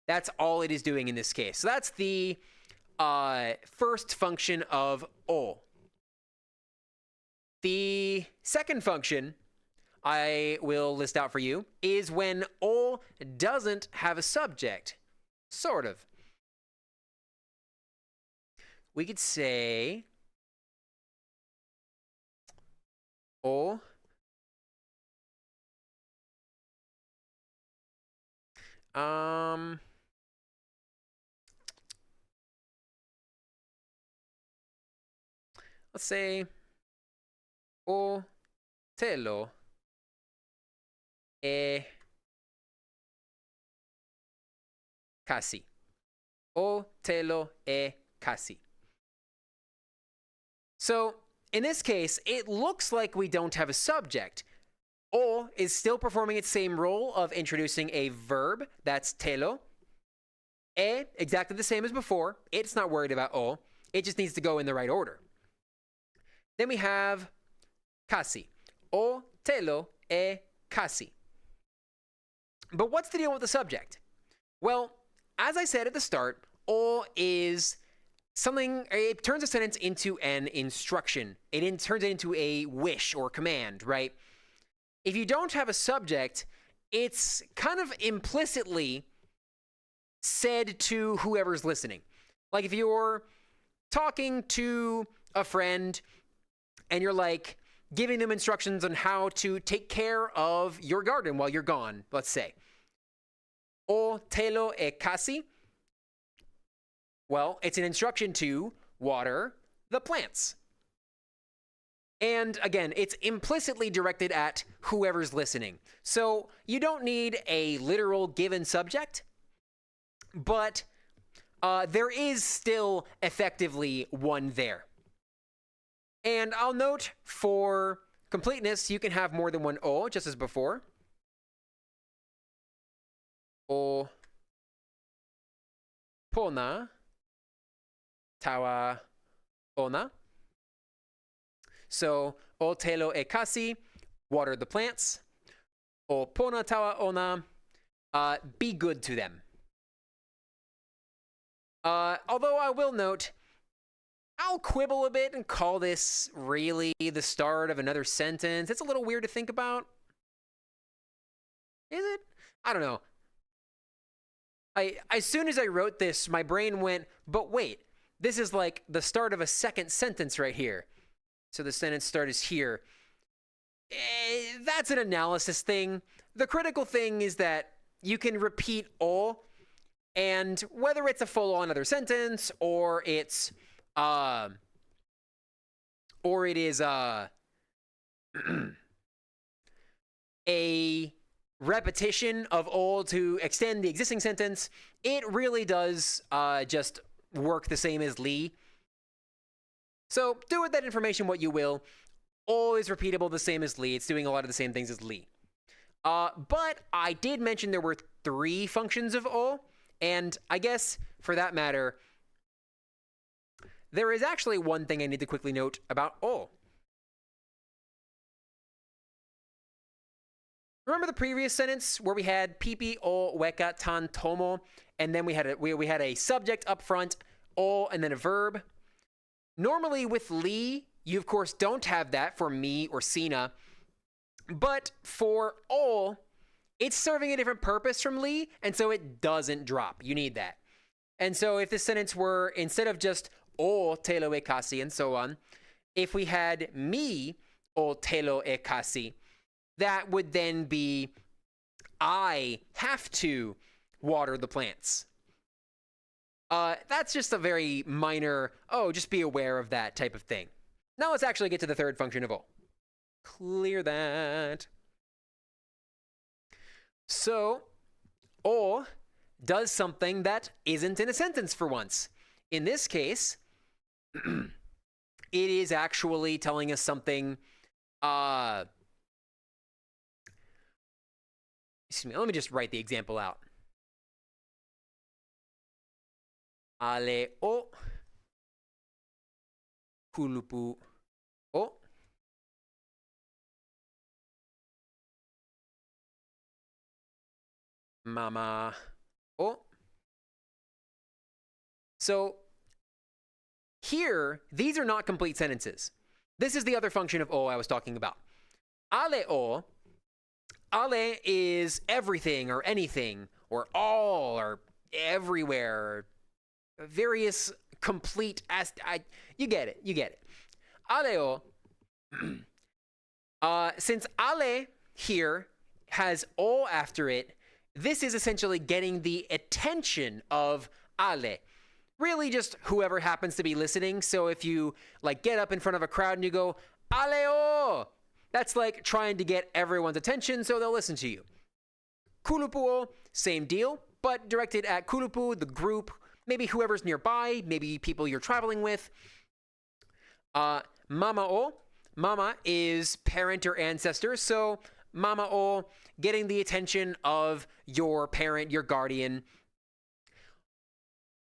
That's all it is doing in this case. So that's the first function of o. The second function I will list out for you is when o doesn't have a subject. Sort of. we could say o let's say o te lo e casi. O te lo e casi. So in this case, it looks like we don't have a subject. O is still performing its same role of introducing a verb, that's te lo. E, exactly the same as before. It's not worried about o. It just needs to go in the right order. Then we have casi. O te lo e casi. But what's the deal with the subject? Well, as I said at the start, o is something, it turns a sentence into an instruction. It turns it into a wish or command, right? If you don't have a subject, it's kind of implicitly said to whoever's listening. Like if you're talking to a friend and you're like giving them instructions on how to take care of your garden while you're gone, let's say. O te lo e casi. Well, it's an instruction to water the plants. And again, it's implicitly directed at whoever's listening. So you don't need a literal given subject, but there is still effectively one there. And I'll note for completeness, you can have more than one o, just as before. O Pona tawa ona. So, o te lo e casi, water the plants. O Pona tawa ona, be good to them. Although I will note, I'll quibble a bit and call this really the start of another sentence. It's a little weird to think about. Is it? I don't know. As soon as I wrote this, my brain went, but wait, this is like the start of a second sentence right here. So the sentence start is here. That's an analysis thing. The critical thing is that you can repeat all, and whether it's a full-on other sentence or it is a repetition of all to extend the existing sentence, it really does just work the same as Lee. So do with that information what you will. All is repeatable the same as Lee. It's doing a lot of the same things as Lee. But I did mention there were 3 functions of all, and I guess for that matter, there is actually one thing I need to quickly note about all. Remember the previous sentence where we had pipi o weka tan tomo, and then we had a subject up front, o, and then a verb? Normally with Lee, you of course don't have that for me or Sina, but for all, it's serving a different purpose from Lee, and so it doesn't drop. You need that. And so if this sentence were, instead of just o te lo e casi and so on, if we had mi o te lo e casi, that would then be I have to water the plants. That's just a very minor, just be aware of that type of thing. Now let's actually get to the third function of all. Clear that. So, o does something that isn't in a sentence for once. In this case, it is actually telling us something, excuse me, let me just write the example out. Ale o kulupu o mama o. So here, these are not complete sentences. This is the other function of o I was talking about. Ale o. Ale is everything or anything or all or everywhere, or various complete as you get it. Ale o. Since ale here has o after it, this is essentially getting the attention of ale. Really just whoever happens to be listening. So if you like get up in front of a crowd and you go, ale o, that's like trying to get everyone's attention so they'll listen to you. Kulupu o, same deal, but directed at kulupu, the group, maybe whoever's nearby, maybe people you're traveling with. Mama o, mama is parent or ancestor, so mama o, getting the attention of your parent, your guardian.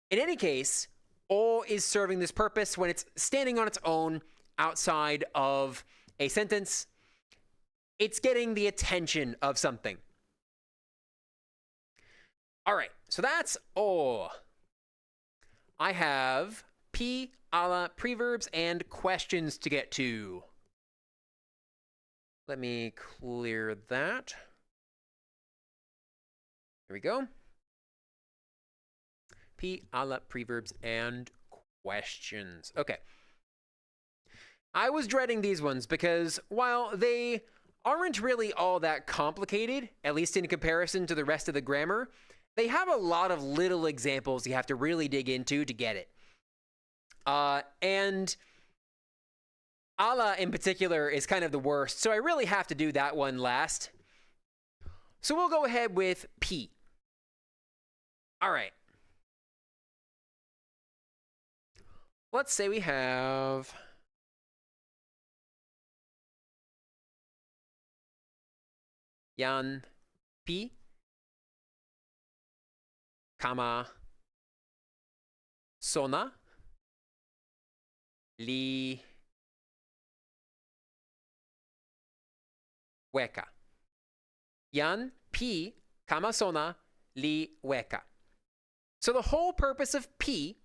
In any case, o is serving this purpose when it's standing on its own outside of a sentence. It's getting the attention of something. All right, so that's o. I have P, ala, preverbs, and questions to get to. Let me clear that. Here we go. P, ala, preverbs, and questions. Okay. I was dreading these ones because while they aren't really all that complicated, at least in comparison to the rest of the grammar, they have a lot of little examples you have to really dig into to get it. And ala in particular is kind of the worst, so I really have to do that one last. So we'll go ahead with P. All right. Let's say we have yan P, kama sona li weka. Yan P, kama sona li weka. So the whole purpose of P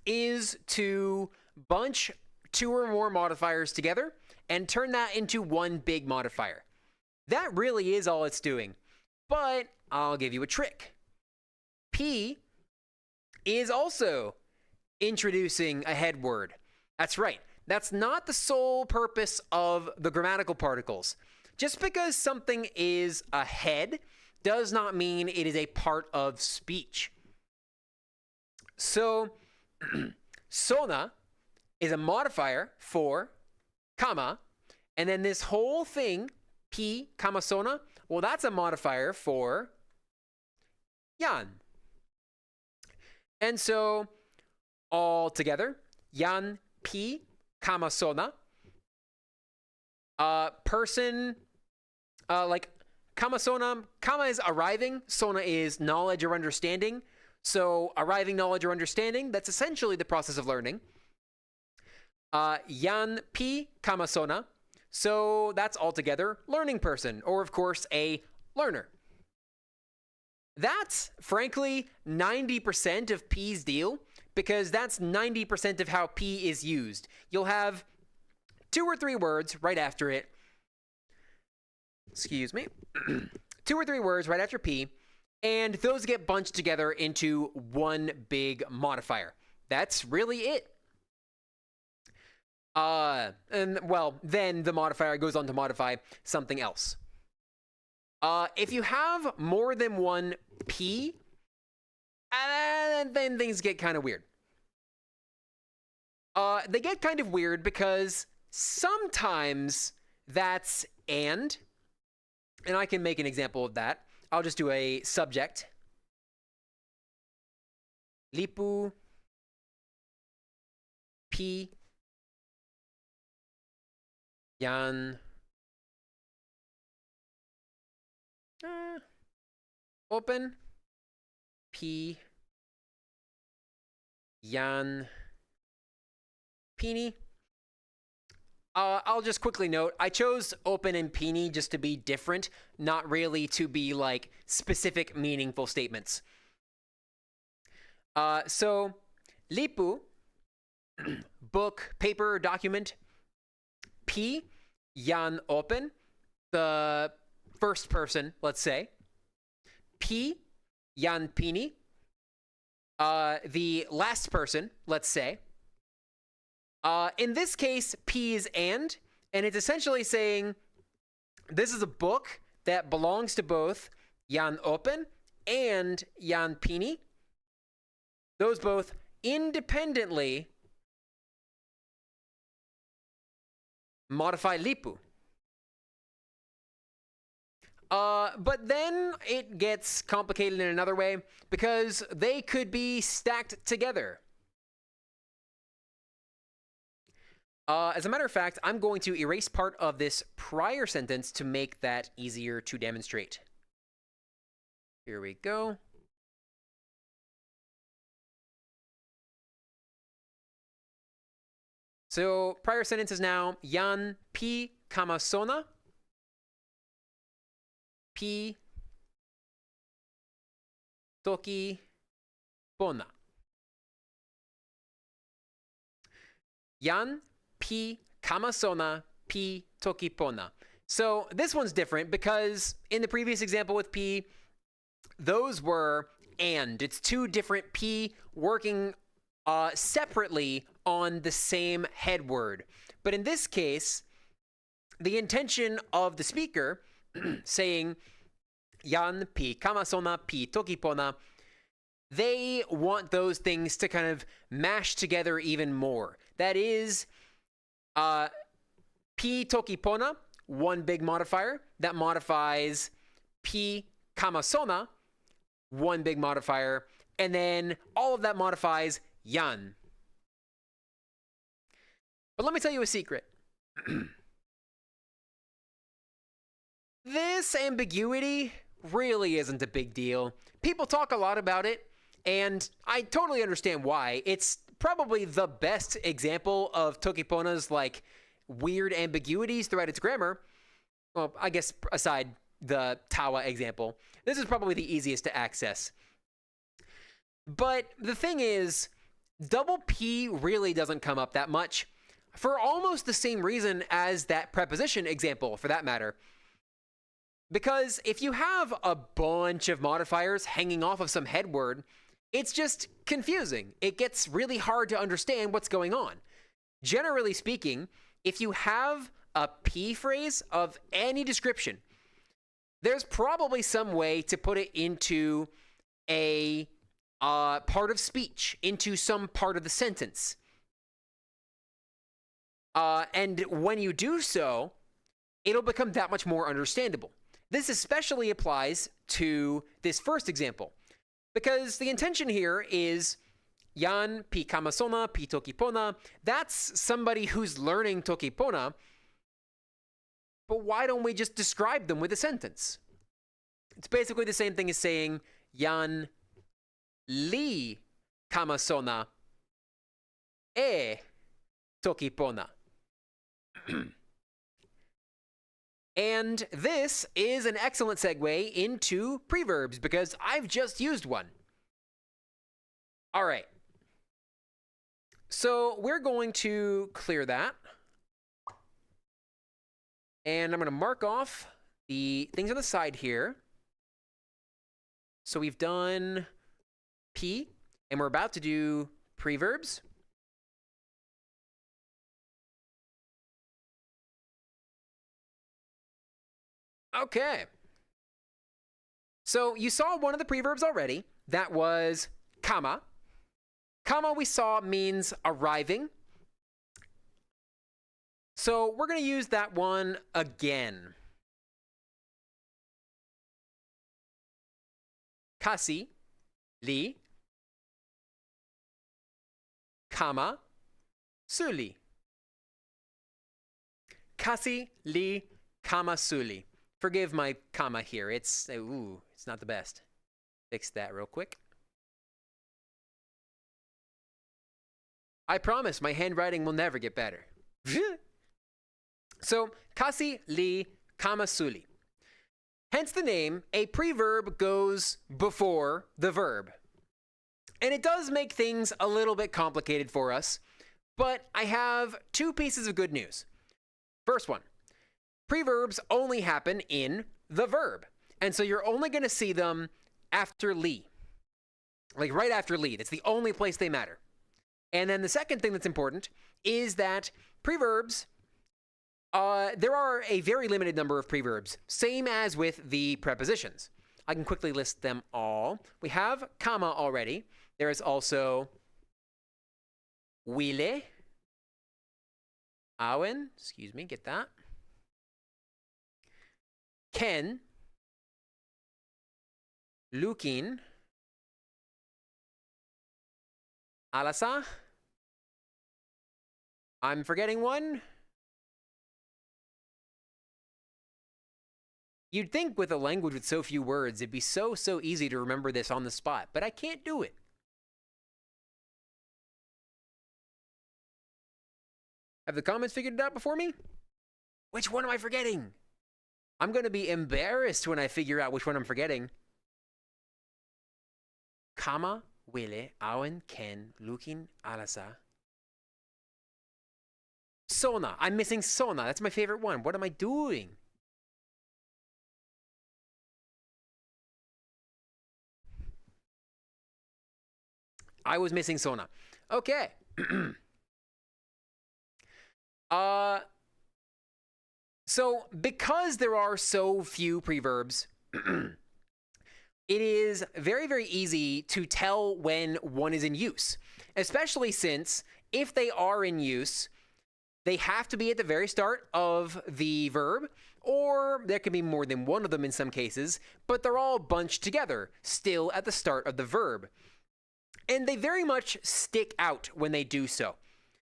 is to bunch two or more modifiers together and turn that into one big modifier. That really is all it's doing. But I'll give you a trick. P is also introducing a head word. That's right. That's not the sole purpose of the grammatical particles. Just because something is a head does not mean it is a part of speech. So, sona is a modifier for kama, and then this whole thing, P, kama sona, well, that's a modifier for yan. And so, all together, yan, P, kama sona, person, like kama sona, kama is arriving, sona is knowledge or understanding. So arriving knowledge or understanding, that's essentially the process of learning. Yan P, kama sona, so that's altogether learning person, or of course a learner. That's frankly 90% of P's deal, because that's 90% of how P is used. You'll have 2 or 3 words right after it. Excuse me. 2 or 3 words right after P, and those get bunched together into one big modifier. That's really it. And well, then the modifier goes on to modify something else. If you have more than one P, then things get kind of weird. They get kind of weird because sometimes that's and I can make an example of that. I'll just do a subject. Lipu P yan open P yan Pini. I'll just quickly note, I chose open and Pini just to be different, not really to be like specific meaningful statements. So, lipu, book, paper, document. P, yan open, the first person, let's say. P, yan Pini, the last person, let's say. In this case, P is and it's essentially saying this is a book that belongs to both Jan Open and Jan Pini. Those both independently modify lipu. But then it gets complicated in another way because they could be stacked together. As a matter of fact, I'm going to erase part of this prior sentence to make that easier to demonstrate. Here we go. So prior sentence is now Jan P Kamasona. P Toki Pona. Jan P Kamasona P Toki Pona. So this one's different because in the previous example with P, those were and. It's two different P working separately on the same head word. But in this case, the intention of the speaker saying Jan P Kamasona P Toki Pona, they want those things to kind of mash together even more. That is, P Toki Pona, one big modifier, that modifies P Kamasona, one big modifier, and then all of that modifies Jan. But let me tell you a secret. This ambiguity really isn't a big deal. People talk a lot about it, and I totally understand why. It's probably the best example of Toki Pona's like weird ambiguities throughout its grammar. Well, I guess aside the Tawa example, this is probably the easiest to access. But the thing is, double P really doesn't come up that much for almost the same reason as that preposition example, for that matter. Because if you have a bunch of modifiers hanging off of some head word, it's just confusing. It gets really hard to understand what's going on. Generally speaking, if you have a P phrase of any description, there's probably some way to put it into a part of speech, into some part of the sentence. And when you do so, it'll become that much more understandable. This especially applies to this first example, because the intention here is Jan P Kamasona P Toki Pona. That's somebody who's learning Toki Pona, but why don't we just describe them with a sentence? It's basically the same thing as saying Jan Li Kamasona E Toki Pona. And this is an excellent segue into preverbs, because I've just used one. All right. So we're going to clear that. And I'm going to mark off the things on the side here. So we've done P, and we're about to do preverbs. Okay. So you saw one of the preverbs already. That was kama. Kama, we saw, means arriving. So we're going to use that one again. Kasi, li, kama, suli. Kasi, li, kama, suli. Forgive my comma here. It's not the best. Fix that real quick. I promise my handwriting will never get better. So, kasi, li, kama, suli. Hence the name, a preverb goes before the verb. And it does make things a little bit complicated for us, but I have two pieces of good news. First one. Preverbs only happen in the verb, and so you're only going to see them after li. like right after lead. It's the only place they matter. And then the second thing that's important is that preverbs, there are a very limited number of preverbs, same as with the prepositions. I can quickly list them all. We have comma already. There is also wille, awen, excuse me, get that. Ken, lukin, alasa. I'm forgetting one. You'd think with a language with so few words, it'd be so easy to remember this on the spot, but I can't do it. Have the comments figured it out before me? Which one am I forgetting? I'm going to be embarrassed when I figure out which one I'm forgetting. Kama, wille, awen, ken, lukin, alasa. Sona. I'm missing sona. That's my favorite one. What am I doing? I was missing sona. Okay. So because there are so few preverbs, it is very easy to tell when one is in use, especially since if they are in use, they have to be at the very start of the verb, or there can be more than one of them in some cases, but they're all bunched together, still at the start of the verb. And they very much stick out when they do so.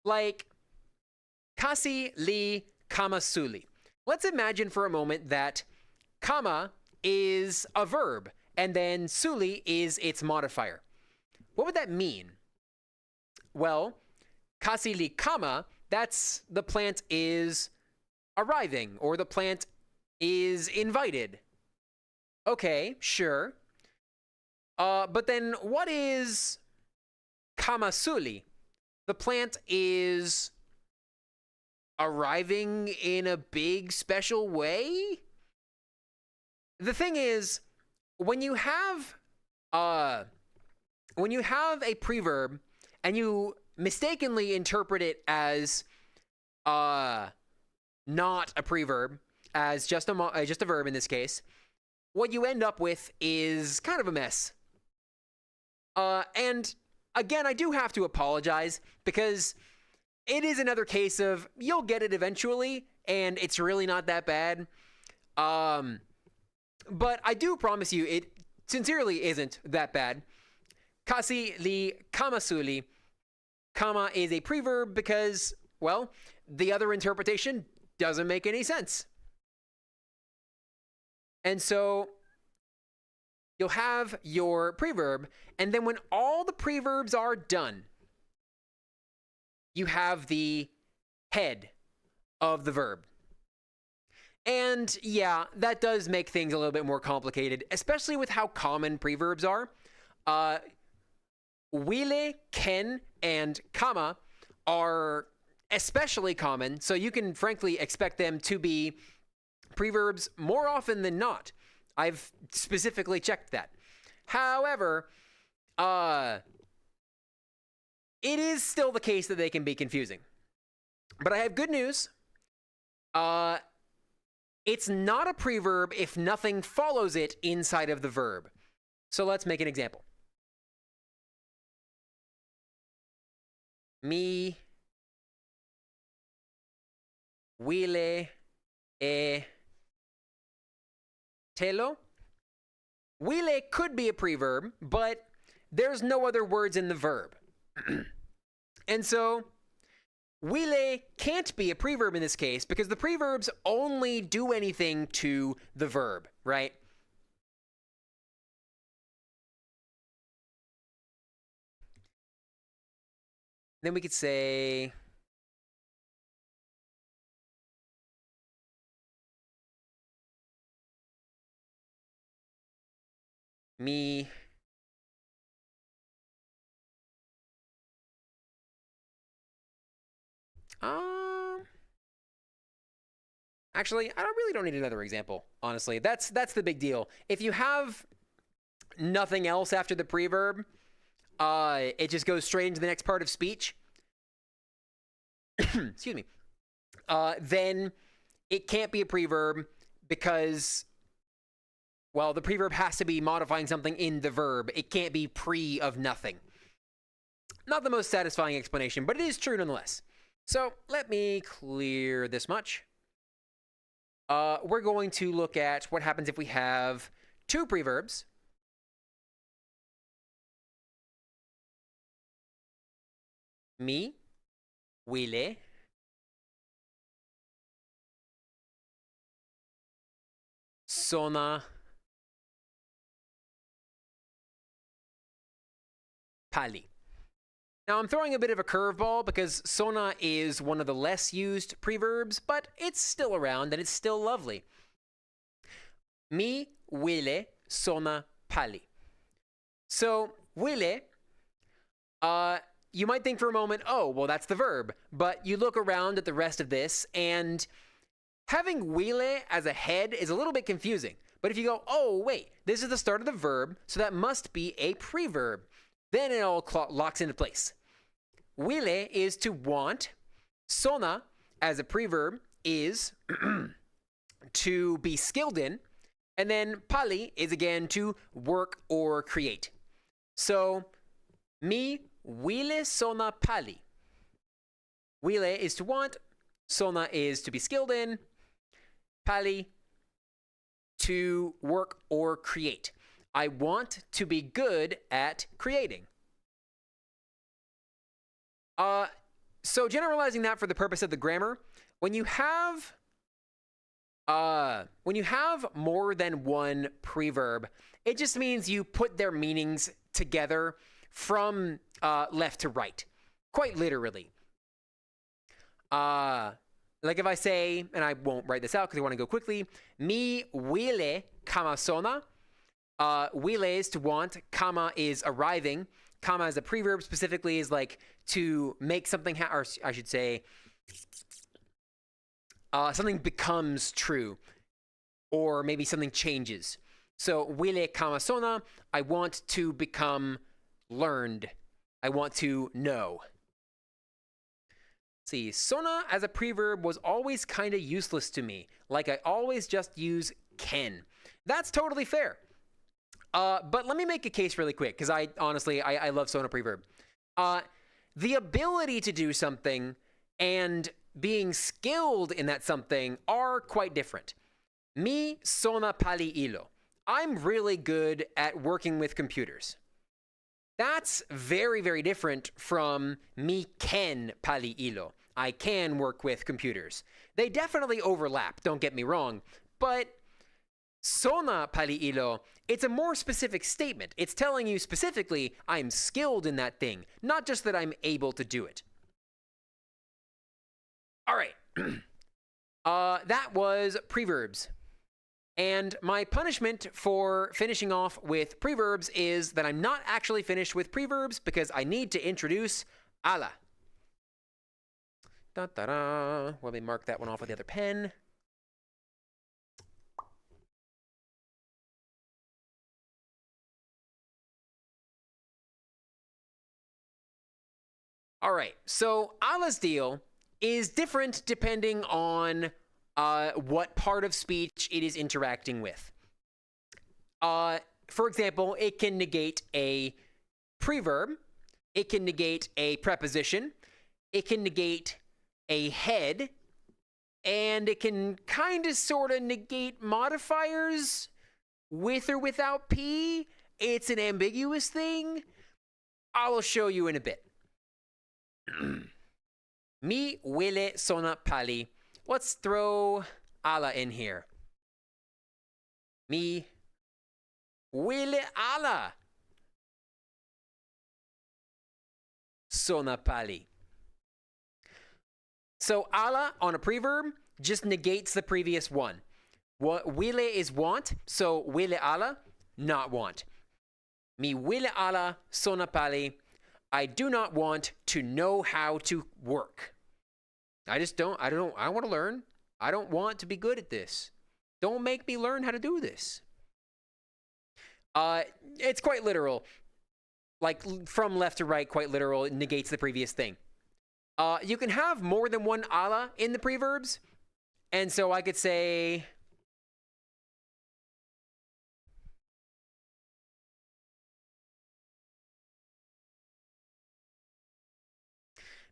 Like, kasi li kama suli. Let's imagine for a moment that kama is a verb, and then suli is its modifier. What would that mean? Well, kasi li kama, that's the plant is arriving, or the plant is invited. Okay, sure. But then what is kama suli? The plant is arriving in a big special way? The thing is, when you have a preverb and you mistakenly interpret it as not a preverb, as just a verb in this case, what you end up with is kind of a mess. And again, I do have to apologize because it is another case of you'll get it eventually, and it's really not that bad. But I do promise you, it sincerely isn't that bad. Kasi li kama suli. Kama is a preverb because, well, the other interpretation doesn't make any sense. And so you'll have your preverb, and then when all the preverbs are done, you have the head of the verb. And yeah, that does make things a little bit more complicated, especially with how common preverbs are. Wille, ken, and kama are especially common, so you can frankly expect them to be preverbs more often than not. I've specifically checked that. However, it is still the case that they can be confusing. But I have good news. It's not a preverb if nothing follows it inside of the verb. So let's make an example. Mi wille e telo. Wille could be a preverb, but there's no other words in the verb. And so wille can't be a preverb in this case because the preverbs only do anything to the verb, right? Then we could say mi actually, I really don't need another example, honestly. That's the big deal. If you have nothing else after the preverb, it just goes straight into the next part of speech, excuse me, then it can't be a preverb because, well, the preverb has to be modifying something in the verb. It can't be pre of nothing. Not the most satisfying explanation, but it is true nonetheless. So let me clear this much. We're going to look at what happens if we have two preverbs. Mi, huile, sona, pali. Now, I'm throwing a bit of a curveball because sona is one of the less used preverbs, but it's still around and it's still lovely. Mi, huile, sona, pali. So, huile, you might think for a moment, oh, well, that's the verb. But you look around at the rest of this, and having huile as a head is a little bit confusing. But if you go, oh, wait, this is the start of the verb, so that must be a preverb, then it all locks into place. Huile is to want. Sona, as a preverb, is to be skilled in. And then pali is, again, to work or create. So, mi huile sona pali. Huile is to want. Sona is to be skilled in. Pali, to work or create. I want to be good at creating. So generalizing that for the purpose of the grammar, when you have more than one preverb, it just means you put their meanings together from left to right, quite literally. Like if I say, and I won't write this out because I want to go quickly, mi huile kama sona. Huile is to want, kama is arriving. Kama as a preverb specifically is like to make something, or I should say, something becomes true, or maybe something changes. So, huile kama sona, I want to become learned. I want to know. Let's see, sona as a preverb was always kind of useless to me. Like I always just use can. That's totally fair. But let me make a case really quick, because I honestly love sona preverb. The ability to do something and being skilled in that something are quite different. Mi sona pali ilo. I'm really good at working with computers. That's very, very different from mi ken pali ilo. I can work with computers. They definitely overlap, don't get me wrong, but sona pali ilo, it's a more specific statement. It's telling you specifically, I'm skilled in that thing, not just that I'm able to do it. All right. That was preverbs. And my punishment for finishing off with preverbs is that I'm not actually finished with preverbs because I need to introduce ala. Da-da-da. Let me mark that one off with the other pen. All right, so ala's deal is different depending on what part of speech it is interacting with. For example, it can negate a preverb, it can negate a preposition, it can negate a head, and it can kind of sort of negate modifiers with or without P. It's an ambiguous thing. I will show you in a bit. Mi huile sona pali. Let's throw ala in here. Mi huile ala sona pali. So ala on a preverb just negates the previous one. Huile is want, so huile ala, not want. Mi huile ala sona pali. I do not want to know how to work. I want to learn. I don't want to be good at this. Don't make me learn how to do this. It's quite literal. like from left to right, quite literal, it negates the previous thing. You can have more than one ala in the preverbs, and so I could say,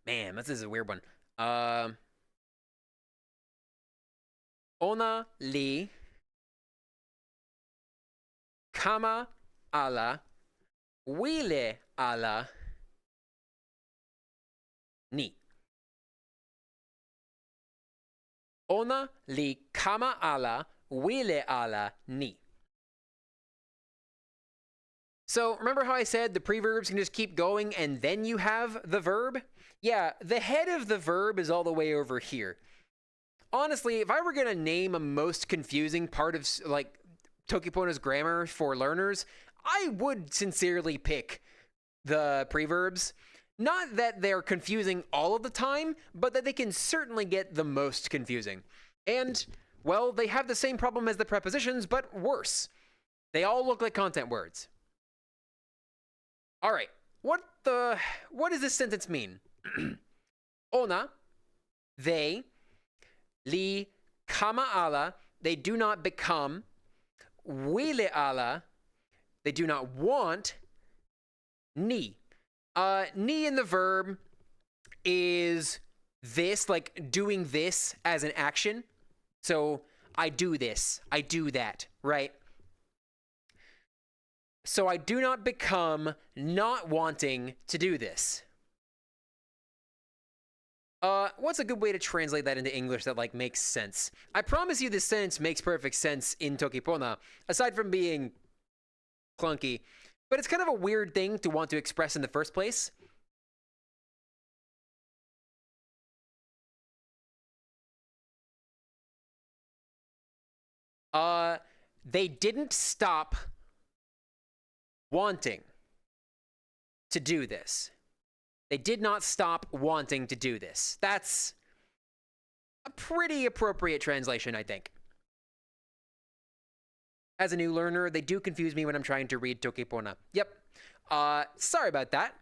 man, this is a weird one. Ona li kama ala wile ala ni. Ona li kama ala wile ala ni. So remember how I said the preverbs can just keep going and then you have the verb? Yeah, the head of the verb is all the way over here. Honestly, if I were going to name a most confusing part of like Toki Pona's grammar for learners, I would sincerely pick the preverbs. Not that they're confusing all of the time, but that they can certainly get the most confusing. And, well, they have the same problem as the prepositions, but worse. They all look like content words. All right, what does this sentence mean? Ona, they, li kama ala, they do not become, wile ala, they do not want, ni. Ni in the verb is this, like doing this as an action. So I do this, I do that, right? So I do not become not wanting to do this. What's a good way to translate that into English that like makes sense? I promise you this sentence makes perfect sense in Toki Pona, aside from being clunky. But it's kind of a weird thing to want to express in the first place. They didn't stop wanting to do this. They did not stop wanting to do this. That's a pretty appropriate translation, I think. As a new learner, they do confuse me when I'm trying to read Toki Pona. Yep. Sorry about that.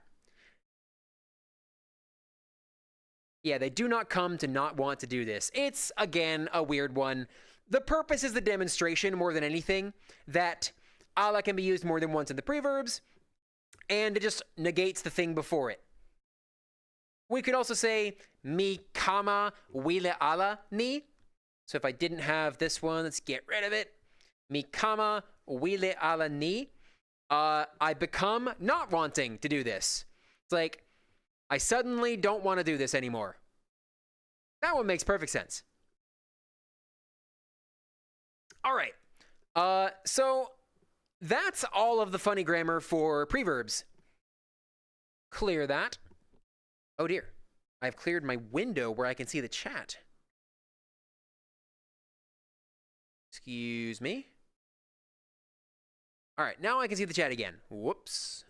Yeah, they do not come to not want to do this. It's, again, a weird one. The purpose is the demonstration more than anything that ala can be used more than once in the preverbs, and it just negates the thing before it. We could also say mi kama wile ala ni. So if I didn't have this one, let's get rid of it. Mi kama wile ala ni. I become not wanting to do this. It's like, I suddenly don't want to do this anymore. That one makes perfect sense. All right. So that's all of the funny grammar for preverbs. Clear that. Oh dear. I've cleared my window where I can see the chat. Excuse me. All right, now I can see the chat again. Whoops.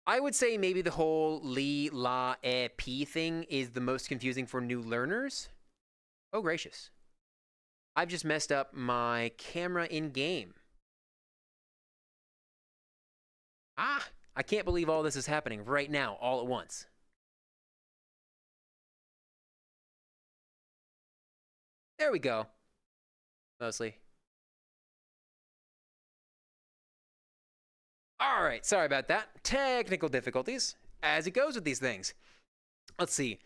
I would say maybe the whole li, la, e, p thing is the most confusing for new learners. Oh, gracious. I've just messed up my camera in-game. Ah, I can't believe all this is happening right now, all at once. There we go. Mostly. All right, sorry about that. Technical difficulties, as it goes with these things. Let's see.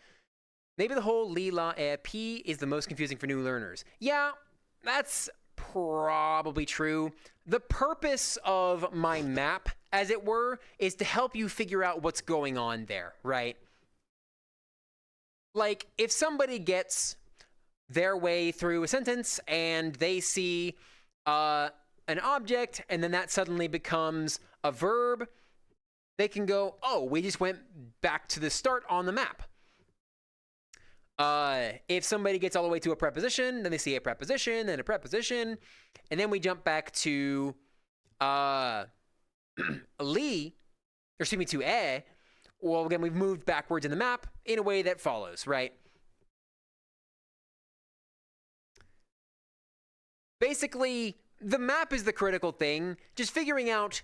Maybe the whole li, la, e, p is the most confusing for new learners. Yeah, that's probably true. The purpose of my map, as it were, is to help you figure out what's going on there, right? Like, if somebody gets their way through a sentence and they see an object and then that suddenly becomes a verb, they can go, oh, we just went back to the start on the map. If somebody gets all the way to a preposition, then they see a preposition and a preposition, and then we jump back to li, or excuse me, to e. Well, again, we've moved backwards in the map in a way that follows, right? Basically, the map is the critical thing, just figuring out,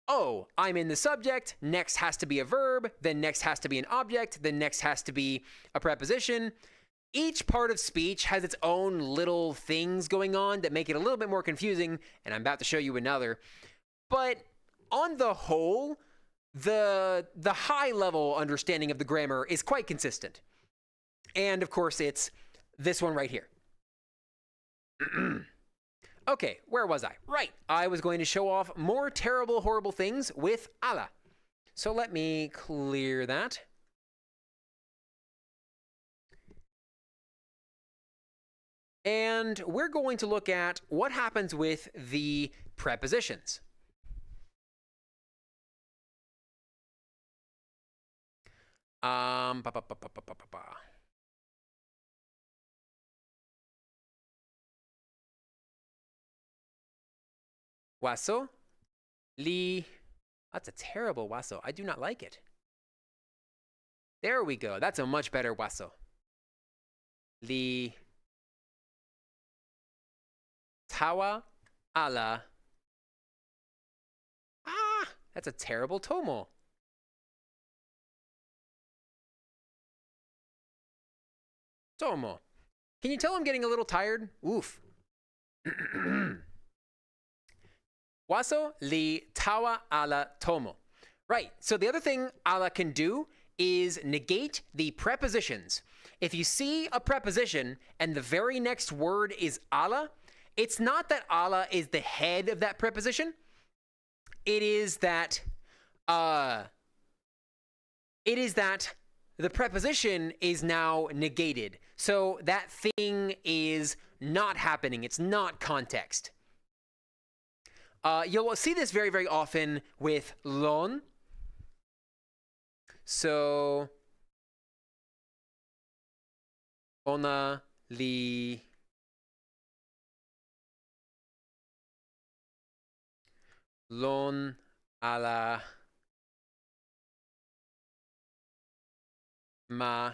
oh, I'm in the subject, next has to be a verb, then next has to be an object, then next has to be a preposition. Each part of speech has its own little things going on that make it a little bit more confusing, and I'm about to show you another. But on the whole, the high-level understanding of the grammar is quite consistent. And, of course, it's this one right here. Okay, where was I? Right, I was going to show off more terrible, horrible things with ala. So let me clear that. And we're going to look at what happens with the prepositions. Waso, li. That's a terrible waso. I do not like it. There we go. That's a much better waso. Li. Tawa ala. Ah, that's a terrible tomo. Tomo. Can you tell I'm getting a little tired? Oof. Waso li tawa ala tomo. Right, so the other thing ala can do is negate the prepositions. If you see a preposition and the very next word is ala, it's not that ala is the head of that preposition. It is that the preposition is now negated. So that thing is not happening. It's not context. You'll see this very, very often with lon. So, ona li lon ala ma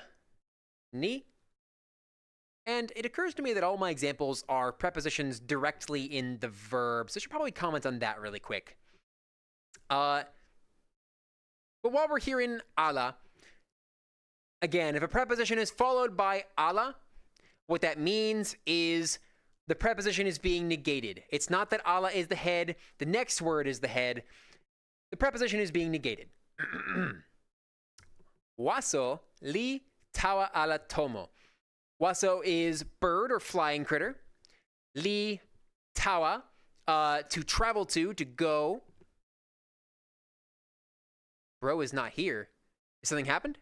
ni. And it occurs to me that all my examples are prepositions directly in the verb, so I should probably comment on that really quick. But while we're here in ala, again, if a preposition is followed by ala, what that means is the preposition is being negated. It's not that ala is the head, the next word is the head. The preposition is being negated. Waso li tawa ala tomo. Waso is bird or flying critter. Li tawa, to travel to go. Bro is not here. Has something happened?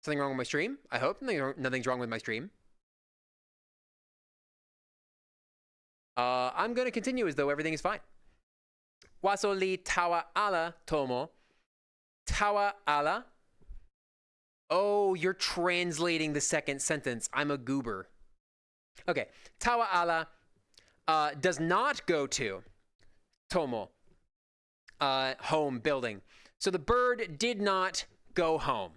Something wrong with my stream? I hope nothing's wrong with my stream. I'm going to continue as though everything is fine. Waso li tawa ala tomo. Tawa ala. Oh, you're translating the second sentence. I'm a goober. Okay. Tawa ala does not go to tomo, home, building. So the bird did not go home.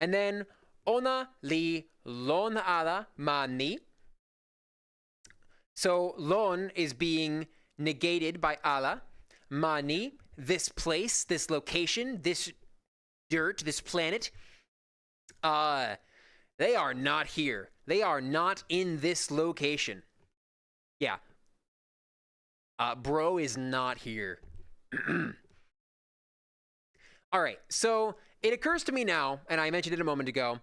And then ona li lon ala ma ni. So lon is being negated by ala. Ma ni, this place, this location, this dirt, this planet, they are not here. They are not in this location. Yeah. Bro is not here. All right, so it occurs to me now, and I mentioned it a moment ago,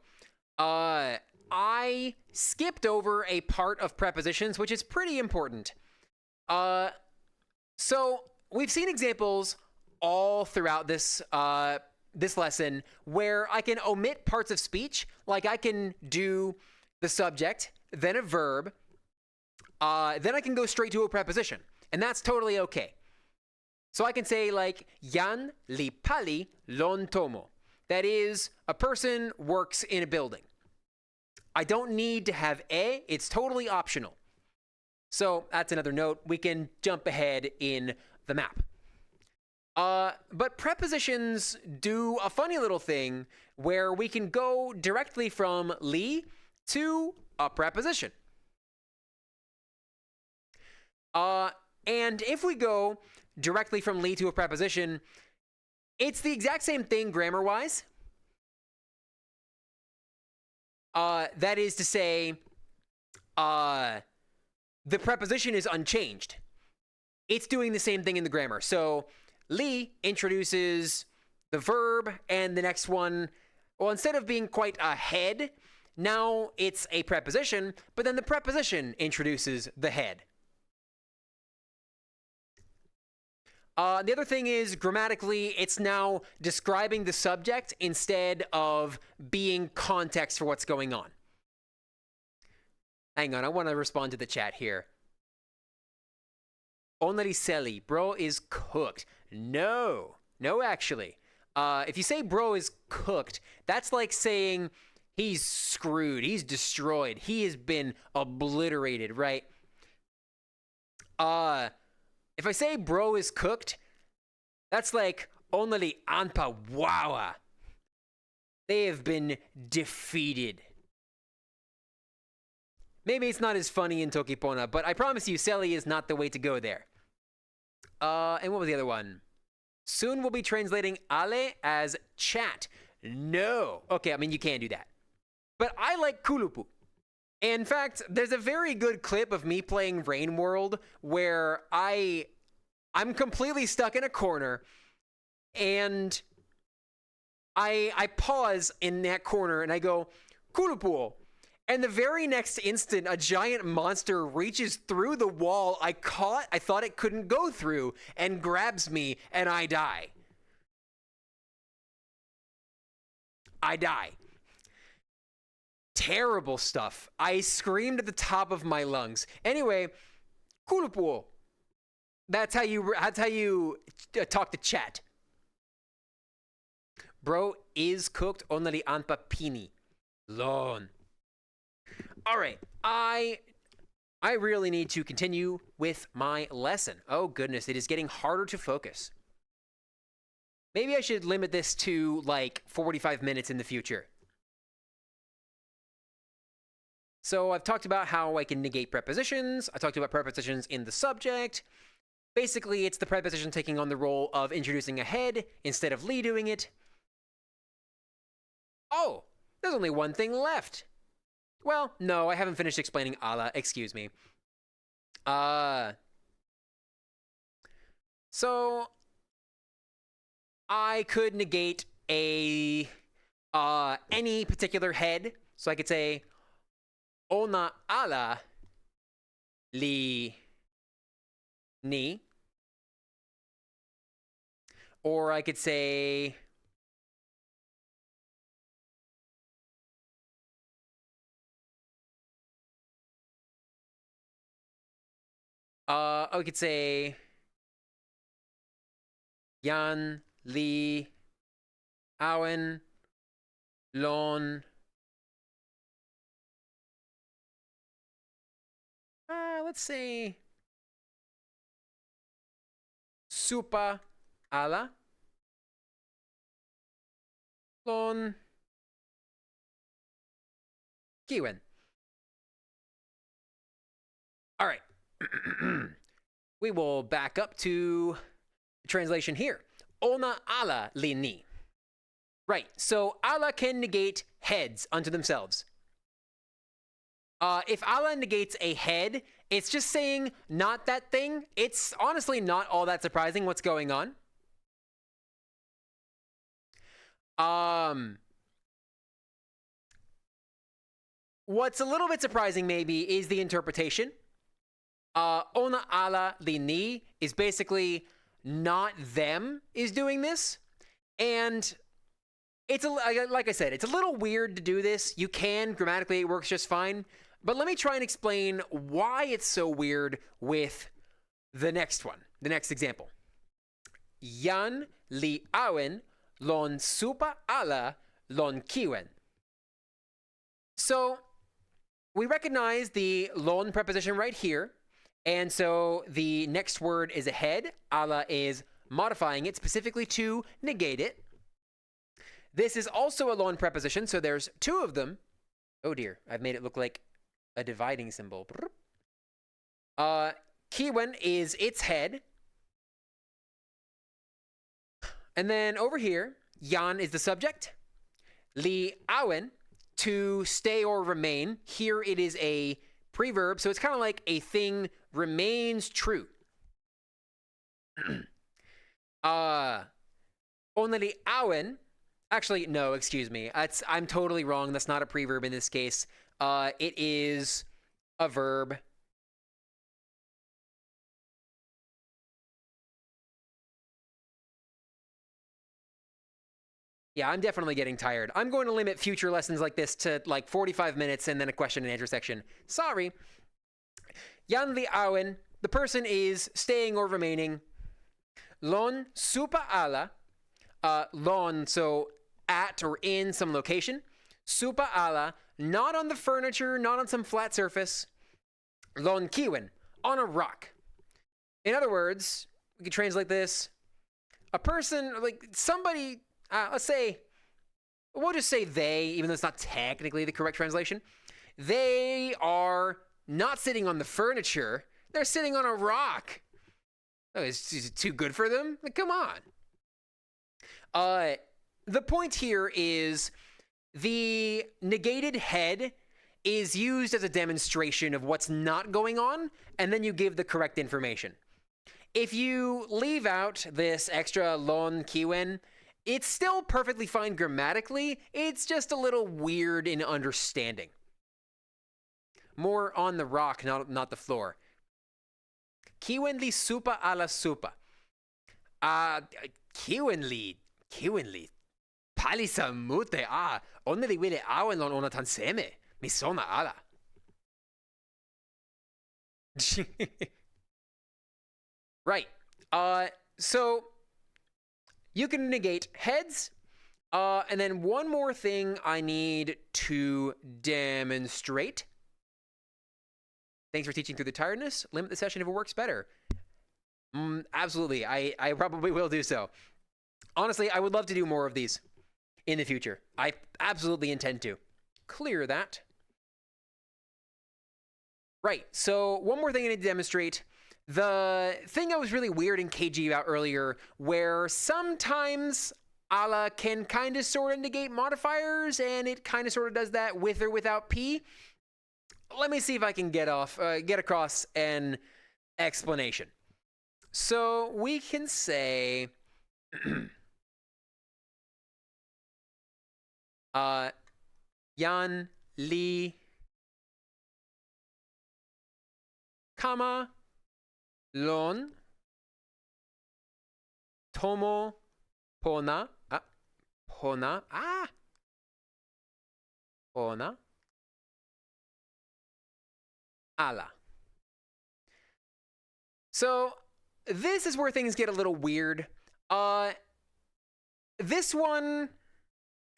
I skipped over a part of prepositions, which is pretty important. So we've seen examples all throughout this this lesson where I can omit parts of speech, like I can do the subject, then a verb, then I can go straight to a preposition, and that's totally okay. So I can say like, yan li pali lon tomo. That is, a person works in a building. I don't need to have a, it's totally optional. So that's another note. We can jump ahead in the map. But prepositions do a funny little thing where we can go directly from li to a preposition. And if we go directly from li to a preposition, it's the exact same thing grammar-wise. That is to say, the preposition is unchanged. It's doing the same thing in the grammar. So li introduces the verb, and the next one, well, instead of being quite a head, now it's a preposition, but then the preposition introduces the head. The other thing is, grammatically, it's now describing the subject instead of being context for what's going on. Hang on, I want to respond to the chat here. Onari bro is cooked. No, actually. If you say bro is cooked, that's like saying he's screwed, he's destroyed, he has been obliterated, right? If I say bro is cooked, that's like only anpa wawa. They have been defeated. Maybe it's not as funny in Toki Pona, but I promise you, Selly is not the way to go there. And what was the other one? Soon we'll be translating ale as chat. No. Okay, I mean, you can't do that. But I like kulupu. In fact, there's a very good clip of me playing Rain World where I'm completely stuck in a corner, and I pause in that corner and I go, kulupu. And the very next instant, a giant monster reaches through the wall I thought it couldn't go through, and grabs me, and I die. Terrible stuff. I screamed at the top of my lungs. Anyway, kulupu. That's how you talk to chat. Bro is cooked only anpa pini. Lon. All right, I really need to continue with my lesson. Oh goodness, it is getting harder to focus. Maybe I should limit this to like 45 minutes in the future. So I've talked about how I can negate prepositions. I talked about prepositions in the subject. Basically, it's the preposition taking on the role of introducing a head instead of li doing it. Oh, there's only one thing left. Well, no, I haven't finished explaining ala, excuse me. So I could negate any particular head. So I could say ona ala li ni. Or I could say I could say Yan, Li, Awen, Lon. Let's say Supa, Ala, Lon, Kiwen. All right. We will back up to the translation here. Ona ala li ni. Right, so ala can negate heads unto themselves. If ala negates a head, it's just saying not that thing. It's honestly not all that surprising what's going on. What's a little bit surprising maybe is the interpretation. Ona ala li ni is basically not them is doing this. And it's like I said, it's a little weird to do this. You can, grammatically it works just fine. But let me try and explain why it's so weird with the next one, the next example. Yan li awen lon supa ala lon kiwen. So we recognize the lon preposition right here. And so the next word is a head. Ala is modifying it specifically to negate it. This is also a lon preposition, so there's two of them. Oh dear, I've made it look like a dividing symbol. Kiwen is its head. And then over here, yan is the subject. Li awen, to stay or remain. Here it is a preverb, so it's kind of like a thing remains true. Only awen, actually, no, excuse me. I'm totally wrong. That's not a preverb in this case. It is a verb. Yeah, I'm definitely getting tired. I'm going to limit future lessons like this to like 45 minutes and then a question and answer section. Sorry. Yan li awen, the person is staying or remaining. Lon supa ala, lon, so at or in some location. Supa ala, not on the furniture, not on some flat surface. Lon kiwen, on a rock. In other words, we could translate this. A person, like somebody, let's say, we'll just say they, even though it's not technically the correct translation. They are not sitting on the furniture. They're sitting on a rock. Oh, is it too good for them? Like, come on. The point here is the negated head is used as a demonstration of what's not going on, and then you give the correct information. If you leave out this extra lon kiwen, it's still perfectly fine grammatically. It's just a little weird in understanding. More on the rock, not the floor. Kiwen li supa ala supa. Kiwen li. Palisa mute only wile awen lon ona tanseme. Misona ala. Right. So you can negate heads. And then one more thing I need to demonstrate. Thanks for teaching through the tiredness. Limit the session if it works better. Absolutely. I probably will do so. Honestly, I would love to do more of these in the future. I absolutely intend to. Clear that. Right. So one more thing I need to demonstrate. The thing I was really weird and cagey about earlier, where sometimes ala can kind of sort of negate modifiers, and it kind of sort of does that with or without P. Let me see if I can get across an explanation. So we can say, yan li, comma, lon, tomo, pona, pona, pona, ala. So this is where things get a little weird. This one,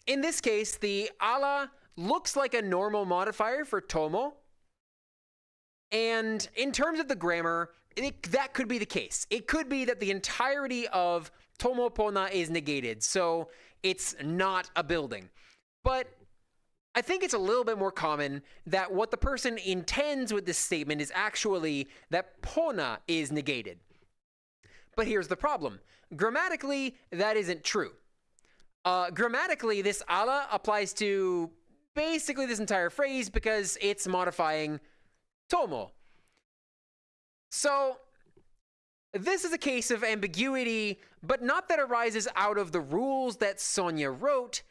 in this case, the ala looks like a normal modifier for tomo. And in terms of the grammar, that could be the case. It could be that the entirety of tomo pona is negated, so it's not a building. But I think it's a little bit more common that what the person intends with this statement is actually that pona is negated. But here's the problem. Grammatically, that isn't true. Grammatically, this ala applies to basically this entire phrase because it's modifying tomo. So this is a case of ambiguity, but not that arises out of the rules that Sonia wrote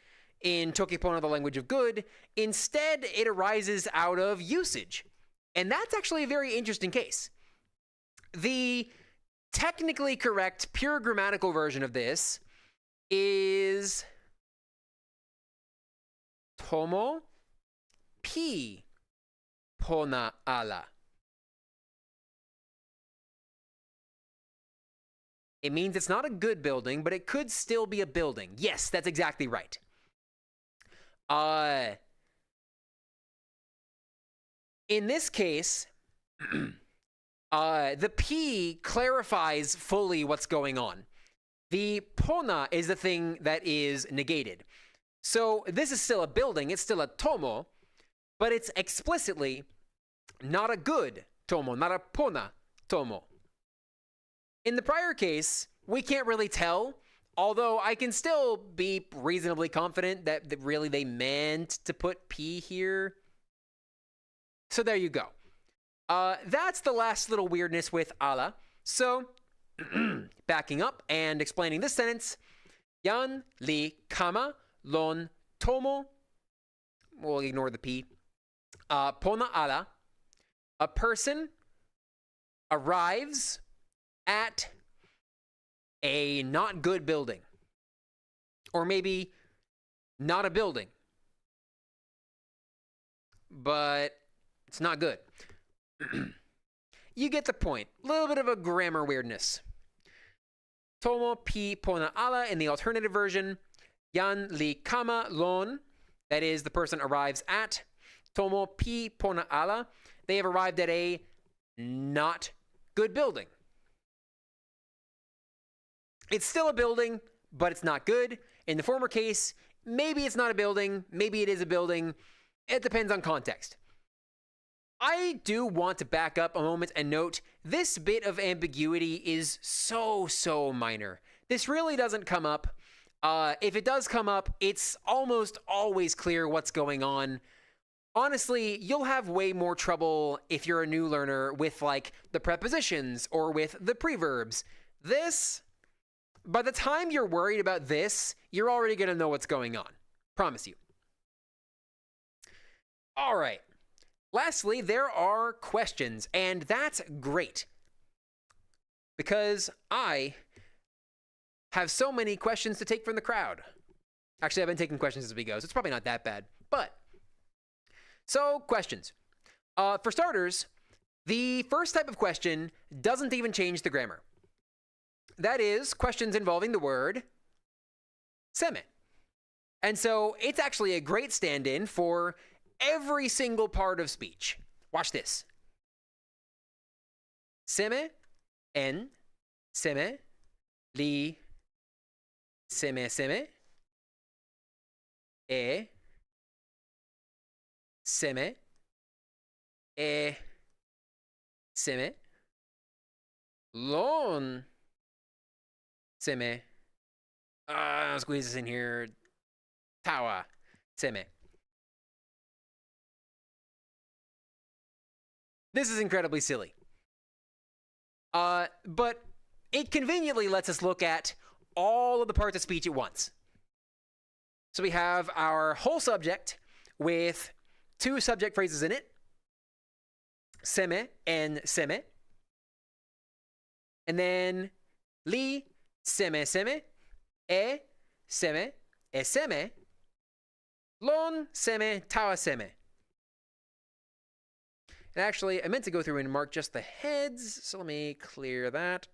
in Toki Pona, the language of good. Instead, it arises out of usage. And that's actually a very interesting case. The technically correct, pure grammatical version of this is tomo pi pona ala. It means it's not a good building, but it could still be a building. Yes, that's exactly right. In this case, the P clarifies fully what's going on. The pona is the thing that is negated. So this is still a building, it's still a tomo, but it's explicitly not a good tomo, not a pona tomo. In the prior case, we can't really tell, although I can still be reasonably confident that really they meant to put P here. So there you go. That's the last little weirdness with ala. So, backing up and explaining this sentence, yan li kama lon tomo, we'll ignore the P, pona ala, a person arrives at a not good building. Or maybe not a building, but it's not good. You get the point. A little bit of a grammar weirdness. Tomo pi pona ala in the alternative version. Yan li kama lon, that is, the person arrives at. Tomo pi pona ala, they have arrived at a not good building. It's still a building, but it's not good. In the former case, maybe it's not a building, maybe it is a building. It depends on context. I do want to back up a moment and note this bit of ambiguity is so minor. This really doesn't come up. If it does come up, it's almost always clear what's going on. Honestly, you'll have way more trouble if you're a new learner with like the prepositions or with the preverbs. This, by the time you're worried about this, you're already going to know what's going on. Promise you. All right. Lastly, there are questions, and that's great because I have so many questions to take from the crowd. Actually, I've been taking questions as we go, so it's probably not that bad. But, so questions. For starters, the first type of question doesn't even change the grammar. That is, questions involving the word seme. And so it's actually a great stand-in for every single part of speech. Watch this. Seme, en, seme, li, seme, e, seme, lon, seme, I'll squeeze this in here, tawa, seme. This is incredibly silly. But it conveniently lets us look at all of the parts of speech at once. So we have our whole subject with two subject phrases in it. Seme and seme. And then li, seme, e, seme, lon, seme, tawa, seme. And actually, I meant to go through and mark just the heads, so let me clear that.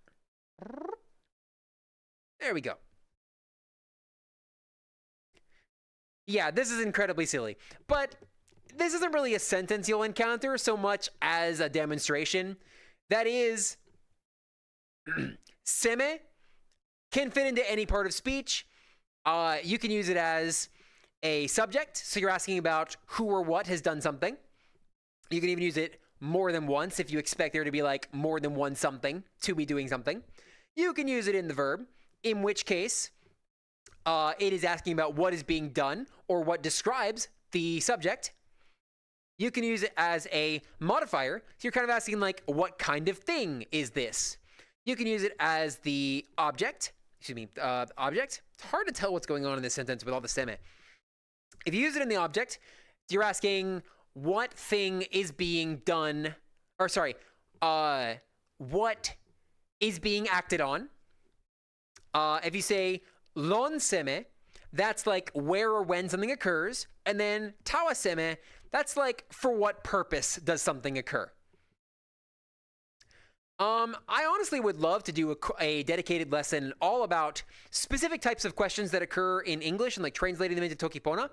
There we go. Yeah, this is incredibly silly, but this isn't really a sentence you'll encounter so much as a demonstration. That is, seme can fit into any part of speech. You can use it as a subject, so you're asking about who or what has done something. You can even use it more than once if you expect there to be like more than one something to be doing something. You can use it in the verb, in which case it is asking about what is being done or what describes the subject. You can use it as a modifier. So you're kind of asking like, what kind of thing is this? You can use it as the object. Object. It's hard to tell what's going on in this sentence with all the seme. If you use it in the object, you're asking what thing is being done, or sorry, what is being acted on. If you say lon seme, that's like where or when something occurs, and then tawa seme, that's like for what purpose does something occur. I honestly would love to do a dedicated lesson all about specific types of questions that occur in English and like translating them into Toki Pona,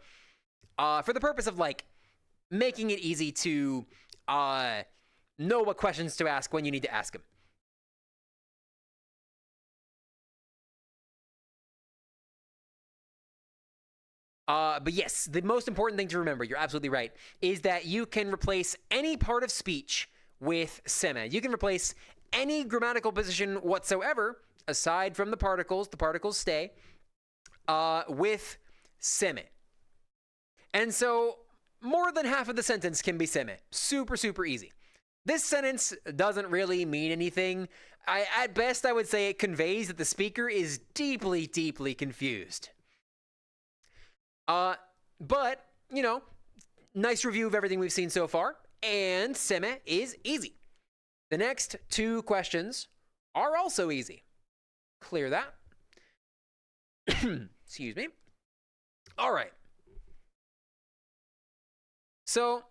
for the purpose of like making it easy to know what questions to ask when you need to ask them. But yes, the most important thing to remember, you're absolutely right, is that you can replace any part of speech with seme. You can replace any grammatical position whatsoever, aside from the particles stay, with seme. And so more than half of the sentence can be seme. Super, super easy. This sentence doesn't really mean anything. At best, I would say it conveys that the speaker is deeply, deeply confused. But, you know, nice review of everything we've seen so far, and seme is easy. The next two questions are also easy. Clear that. Excuse me. All right. So,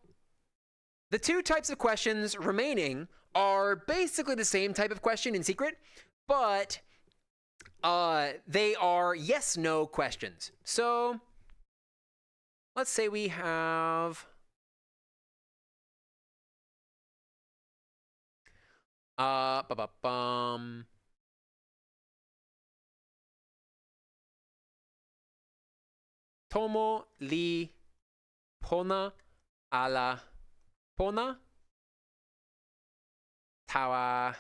the two types of questions remaining are basically the same type of question in secret, but they are yes-no questions. So, let's say we have Tomo li Pona ala Pona tawa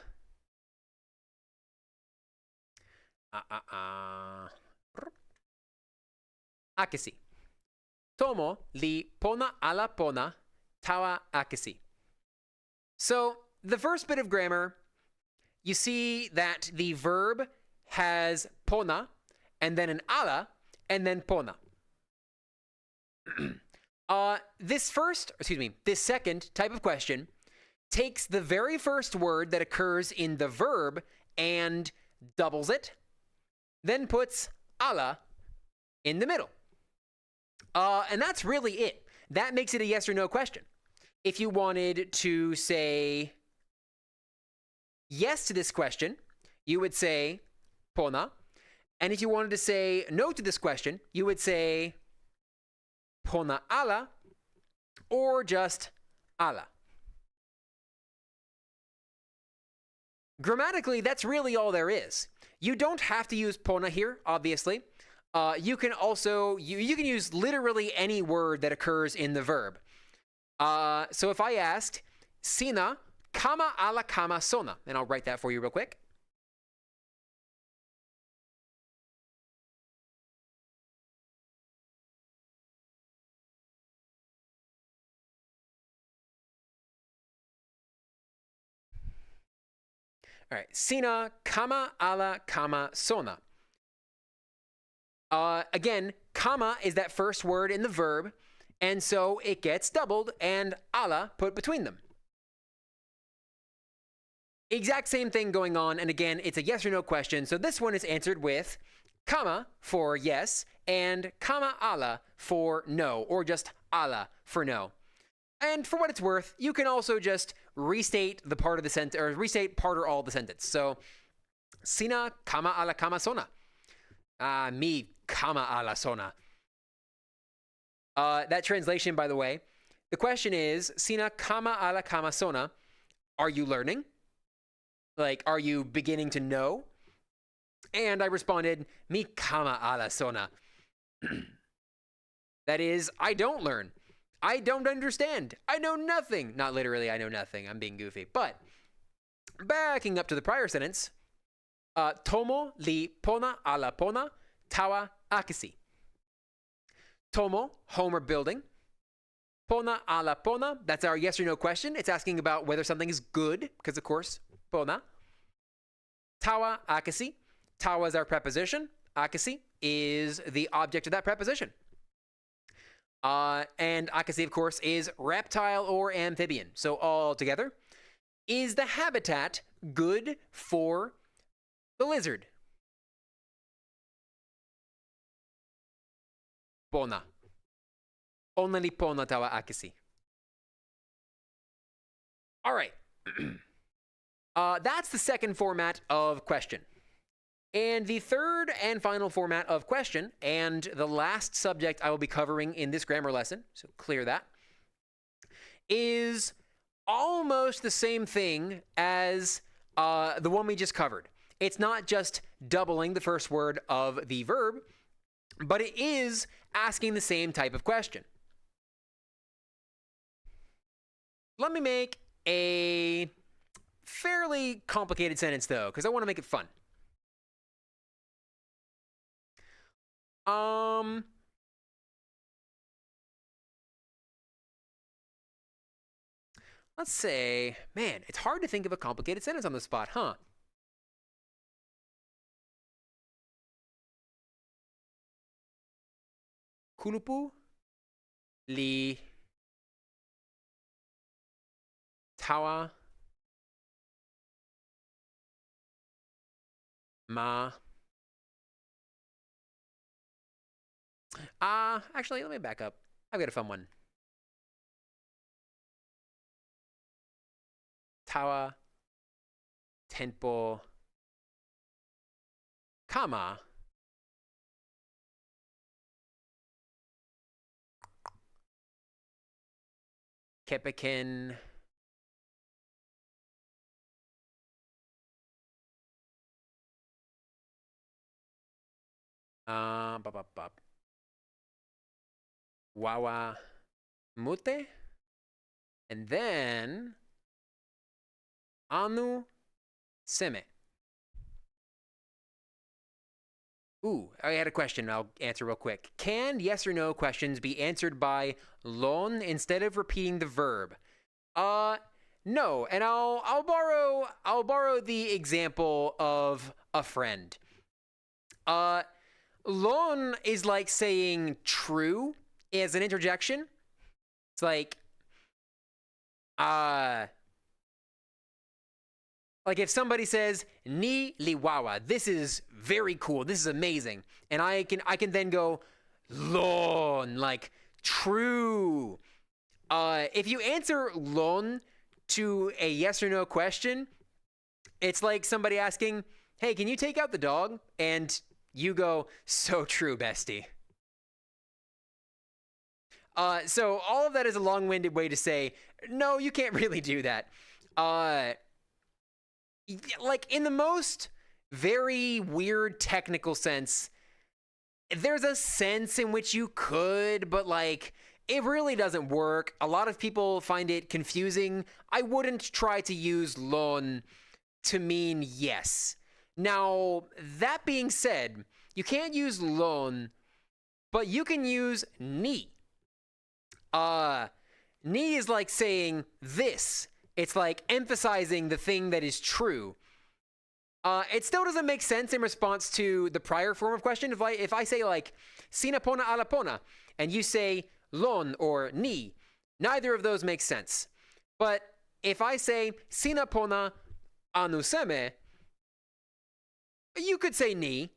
akisi. Tomo li Pona ala Pona tawa akisi. So the first bit of grammar, you see that the verb has Pona and then an ala and then Pona. This second type of question takes the very first word that occurs in the verb and doubles it, then puts ala in the middle. And that's really it. That makes it a yes or no question. If you wanted to say yes to this question, you would say Pona. And if you wanted to say no to this question, you would say Pona ala, or just ala. Grammatically, that's really all there is. You don't have to use Pona here, obviously. You can also, you can use literally any word that occurs in the verb. So if I asked, Sina kama ala kama sona, and I'll write that for you real quick. All right, Sina kama ala kama sona. Again, kama is that first word in the verb, and so it gets doubled and ala put between them. Exact same thing going on, and again, it's a yes or no question, so this one is answered with kama for yes and kama ala for no, or just ala for no. And for what it's worth, you can also just restate the part of the sentence, or restate part or all of the sentence. So, Sina kama ala kama sona. Mi kama ala sona. That translation, by the way, the question is, Sina kama ala kama sona. Are you learning? Like, are you beginning to know? And I responded, Mi kama ala sona. That is, I don't learn. I don't understand. I know nothing. Not literally, I know nothing. I'm being goofy. But backing up to the prior sentence, Tomo li Pona ala Pona tawa akisi. Tomo, home or building. Pona ala Pona, that's our yes or no question. It's asking about whether something is good, because of course, Pona. Tawa akisi. Tawa is our preposition. Akisi is the object of that preposition. And akasi, of course, is reptile or amphibian. So all together, is the habitat good for the lizard? Pona. Only pona tawa akasi. All right. That's the second format of question. And the third and final format of question, and the last subject I will be covering in this grammar lesson, so clear that, is almost the same thing as the one we just covered. It's not just doubling the first word of the verb, but it is asking the same type of question. Let me make a fairly complicated sentence, though, because I want to make it fun. Let's say, man, it's hard to think of a complicated sentence on the spot, huh? Kulupu li tawa ma. Actually, let me back up. I've got a fun one. Tawa tenpo kama kepeken wawa mute, and then anu seme. Ooh, I had a question I'll answer real quick. Can yes or no questions be answered by lon instead of repeating the verb? No, and I'll borrow the example of a friend. Lon is like saying true as an interjection. It's like if somebody says ni liwawa, this is very cool, this is amazing, and I can then go lon, like true. If you answer lon to a yes or no question, it's like somebody asking, hey, can you take out the dog? And you go, so true, bestie. So all of that is a long-winded way to say, no, you can't really do that. Like, in the most very weird technical sense, there's a sense in which you could, but, like, it really doesn't work. A lot of people find it confusing. I wouldn't try to use lon to mean yes. Now, that being said, you can't use lon, but you can use ni. Ni is like saying this. It's like emphasizing the thing that is true. It still doesn't make sense in response to the prior form of question. If I say like sina pona ala pona, and you say lon or ni, neither of those makes sense. But if I say sina pona anu seme, you could say ni.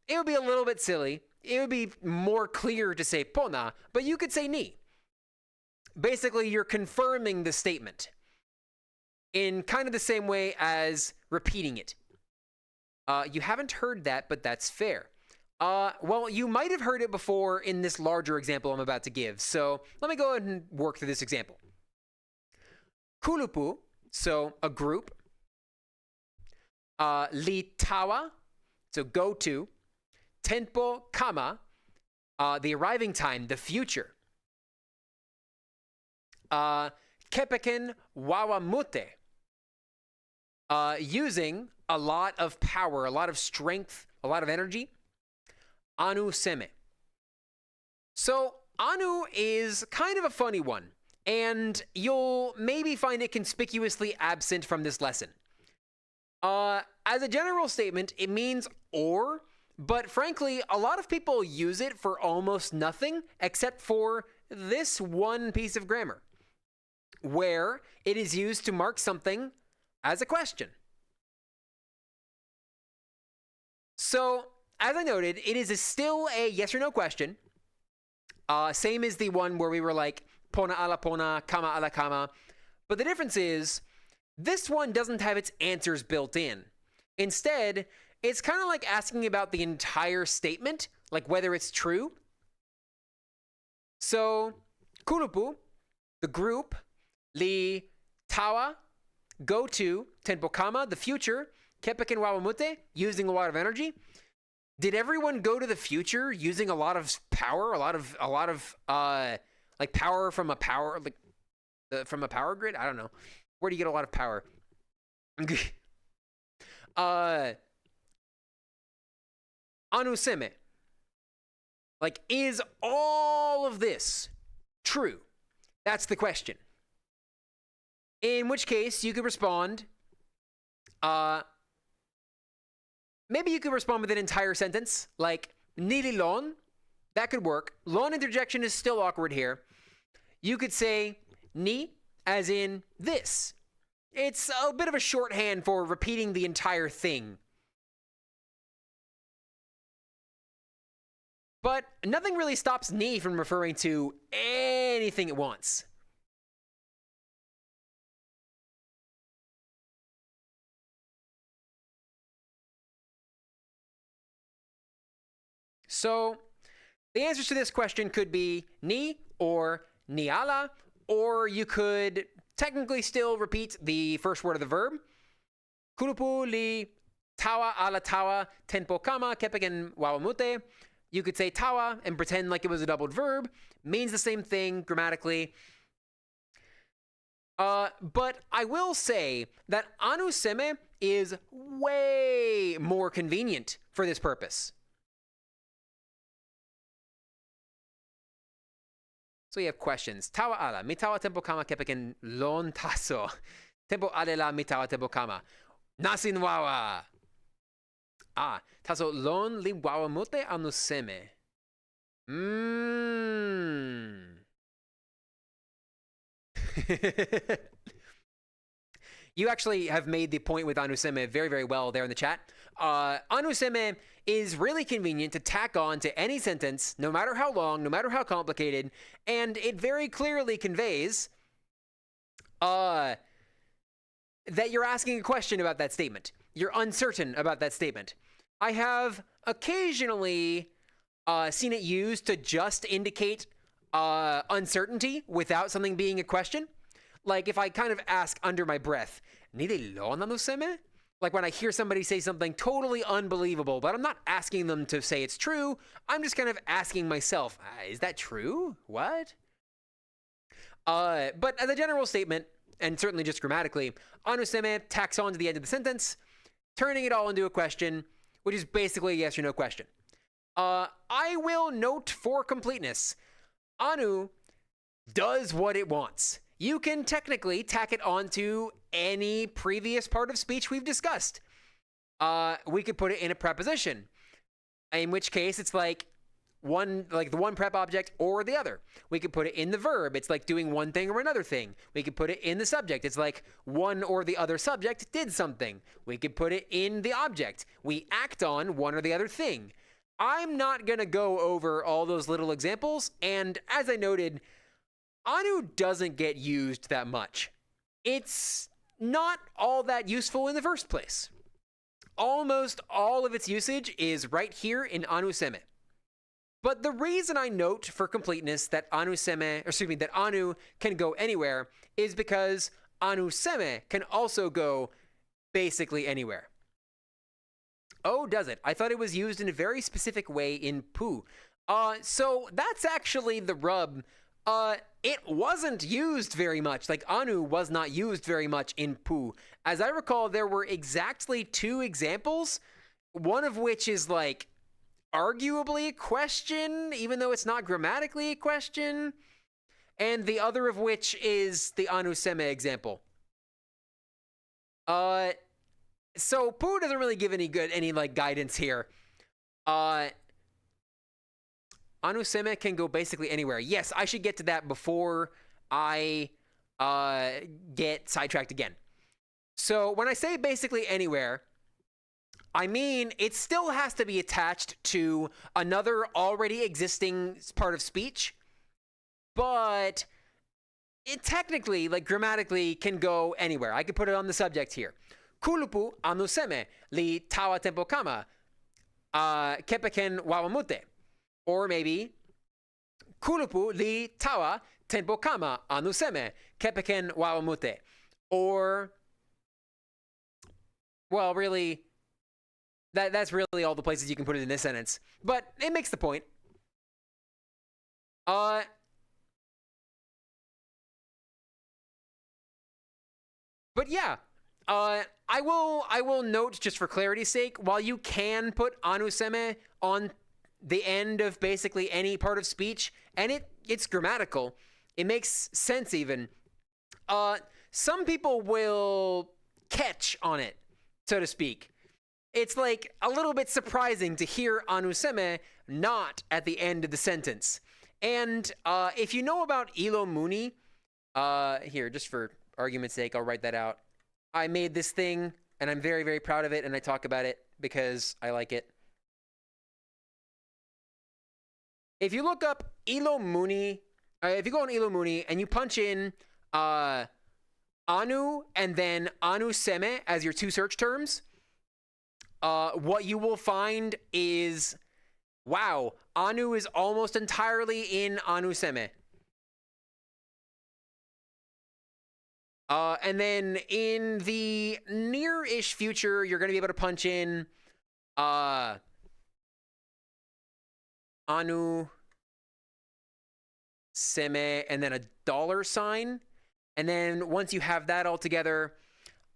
It would be a little bit silly. It would be more clear to say pona, but you could say ni. Basically, you're confirming the statement in kind of the same way as repeating it. You haven't heard that, but that's fair. Well, you might have heard it before in this larger example I'm about to give, so let me go ahead and work through this example. Kulupu, so a group. Li tawa, so go to. Tenpo kama, the arriving time, the future. Kepeken wawamute, using a lot of power, a lot of strength, a lot of energy. Anu seme. So anu is kind of a funny one, and you'll maybe find it conspicuously absent from this lesson. As a general statement, it means or, but frankly, a lot of people use it for almost nothing except for this one piece of grammar, where it is used to mark something as a question. So, as I noted, it is still a yes or no question. Same as the one where we were like, pona ala pona, kama ala kama. But the difference is, this one doesn't have its answers built in. Instead, it's kind of like asking about the entire statement, like whether it's true. So, kulupu, the group, li tawa, go to, tenpo kama, the future, kepeken wawamute, using a lot of energy. Did everyone go to the future using a lot of power, a lot of like power from a power, like from a power grid? I don't know. Where do you get a lot of power? Anuseme. Like, is all of this true? That's the question. In which case, you could respond, maybe you could respond with an entire sentence, like, nililon. That could work. Lon interjection is still awkward here. You could say ni, as in this. It's a bit of a shorthand for repeating the entire thing. But nothing really stops ni from referring to anything at once. So the answers to this question could be ni or niala, or you could technically still repeat the first word of the verb. Kulupu li tawa ala tawa tenpo kama kepeken wawamute. You could say tawa and pretend like it was a doubled verb. Means the same thing grammatically. But I will say that anuseme is way more convenient for this purpose. So you have questions. Tawa ala, mitawa tempo kama kepeken lon taso. Tempo alela mitawa tempo kama. Nasin wawa. Taso lon li wawa mute anuseme. You actually have made the point with anuseme very, very well there in the chat. Anuseme is really convenient to tack on to any sentence, no matter how long, no matter how complicated, and it very clearly conveys that you're asking a question about that statement. You're uncertain about that statement. I have occasionally seen it used to just indicate uncertainty without something being a question. Like if I kind of ask under my breath, nililon anuseme? Like when I hear somebody say something totally unbelievable, but I'm not asking them to say it's true. I'm just kind of asking myself, is that true? What? But as a general statement, and certainly just grammatically, anuseme tacks on to the end of the sentence, turning it all into a question, which is basically a yes or no question. I will note for completeness, anu does what it wants. You can technically tack it onto any previous part of speech we've discussed. We could put it in a preposition, in which case it's like the one prep object or the other. We could put it in the verb. It's like doing one thing or another thing. We could put it in the subject. It's like one or the other subject did something. We could put it in the object. We act on one or the other thing. I'm not going to go over all those little examples, and as I noted, anu doesn't get used that much. It's not all that useful in the first place. Almost all of its usage is right here in anuseme. But the reason I note for completeness that that anu can go anywhere is because anuseme can also go basically anywhere. Oh, does it? I thought it was used in a very specific way in pu. So that's actually the rub. It wasn't used very much. Like, anu was not used very much in pu. As I recall, there were exactly 2 examples, one of which is, like, arguably a question, even though it's not grammatically a question, and the other of which is the anuseme example. So pu doesn't really give any guidance here. Anuseme can go basically anywhere. Yes, I should get to that before I get sidetracked again. So when I say basically anywhere, I mean it still has to be attached to another already existing part of speech, but it technically, like grammatically, can go anywhere. I could put it on the subject here. Kulupu anuseme li tawa tempo kama kepeken wawamute. Or maybe kulupu li tawa tenpo kama anuseme kepeken wawamute. Or, well, really, that's really all the places you can put it in this sentence. But it makes the point. But yeah, I will note, just for clarity's sake, while you can put anuseme on the end of basically any part of speech, and it's grammatical, it makes sense even, some people will catch on it, so to speak. It's like a little bit surprising to hear anuseme not at the end of the sentence. And if you know about ilo muni, here, just for argument's sake, I'll write that out. I made this thing, and I'm very, very proud of it, and I talk about it because I like it. If you look up ilo muni, if you go on ilo muni and you punch in anu and then anuseme as your two search terms, what you will find is, wow, anu is almost entirely in anuseme. And then in the near-ish future, you're going to be able to punch in anu seme and then a $sign. And then once you have that all together,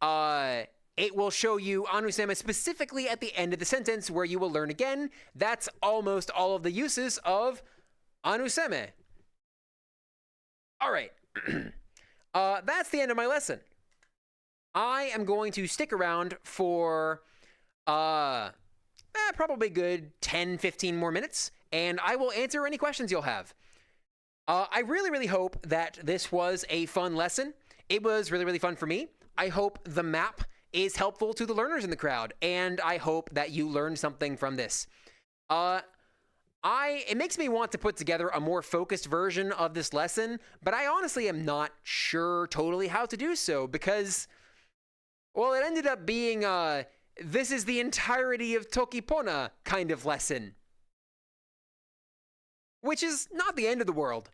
it will show you anuseme specifically at the end of the sentence, where you will learn again. That's almost all of the uses of anuseme. All right. That's the end of my lesson. I am going to stick around for probably a good 10-15 more minutes, and I will answer any questions you'll have. I really, really hope that this was a fun lesson. It was really, really fun for me. I hope the map is helpful to the learners in the crowd, and I hope that you learned something from this. It makes me want to put together a more focused version of this lesson, but I honestly am not sure totally how to do so, because, well, it ended up being this is the entirety of Toki Pona kind of lesson. Which is not the end of the world.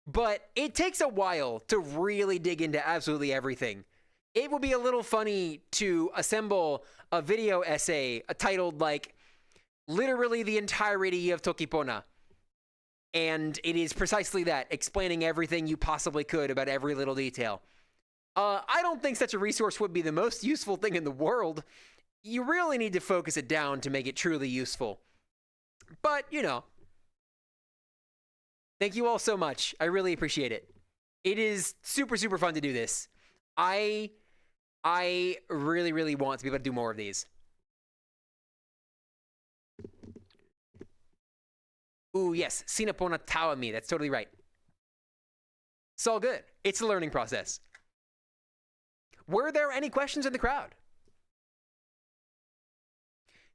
But it takes a while to really dig into absolutely everything. It will be a little funny to assemble a video essay titled, like, literally the entirety of Toki Pona. And it is precisely that, explaining everything you possibly could about every little detail. I don't think such a resource would be the most useful thing in the world. You really need to focus it down to make it truly useful. But, you know. Thank you all so much. I really appreciate it. It is super, super fun to do this. I really, really want to be able to do more of these. Ooh, yes. Sina Pona tawa me. That's totally right. It's all good. It's a learning process. Were there any questions in the crowd?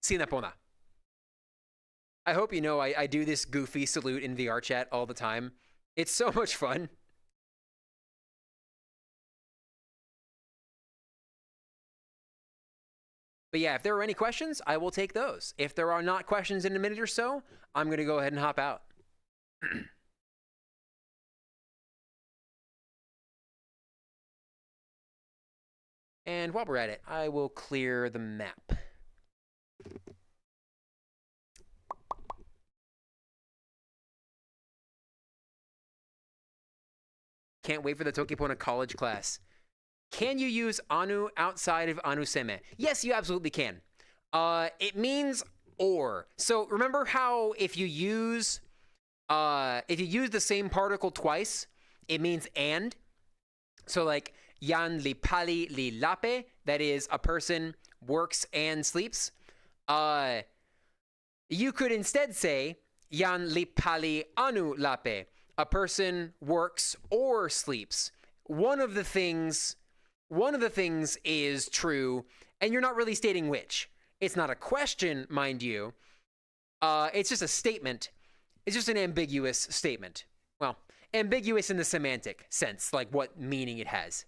Sina Pona. I hope you know I do this goofy salute in VR chat all the time. It's so much fun. But yeah, if there are any questions, I will take those. If there are not questions in a minute or so, I'm going to go ahead and hop out. And while we're at it, I will clear the map. Can't wait for the Toki Pona college class. Can you use anu outside of anuseme? Yes, you absolutely can. It means or. So remember how if you use the same particle twice, it means and. So like yan li pali li lape, that is a person works and sleeps. You could instead say yan li pali anu lape, a person works or sleeps. One of the things is true, and you're not really stating which. It's not a question, mind you. It's just a statement. It's just an ambiguous statement. Well, ambiguous in the semantic sense, like what meaning it has.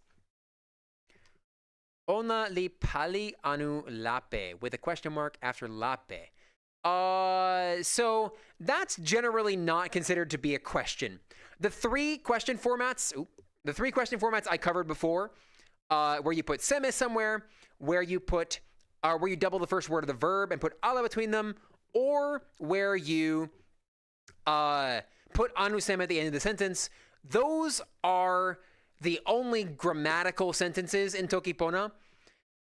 Ona li pali anu lape, with a question mark after lape. So that's generally not considered to be a question. The three question formats I covered before, where you put seme somewhere, where you double the first word of the verb and put ala between them, or where you put anuseme at the end of the sentence, those are the only grammatical sentences in Toki Pona.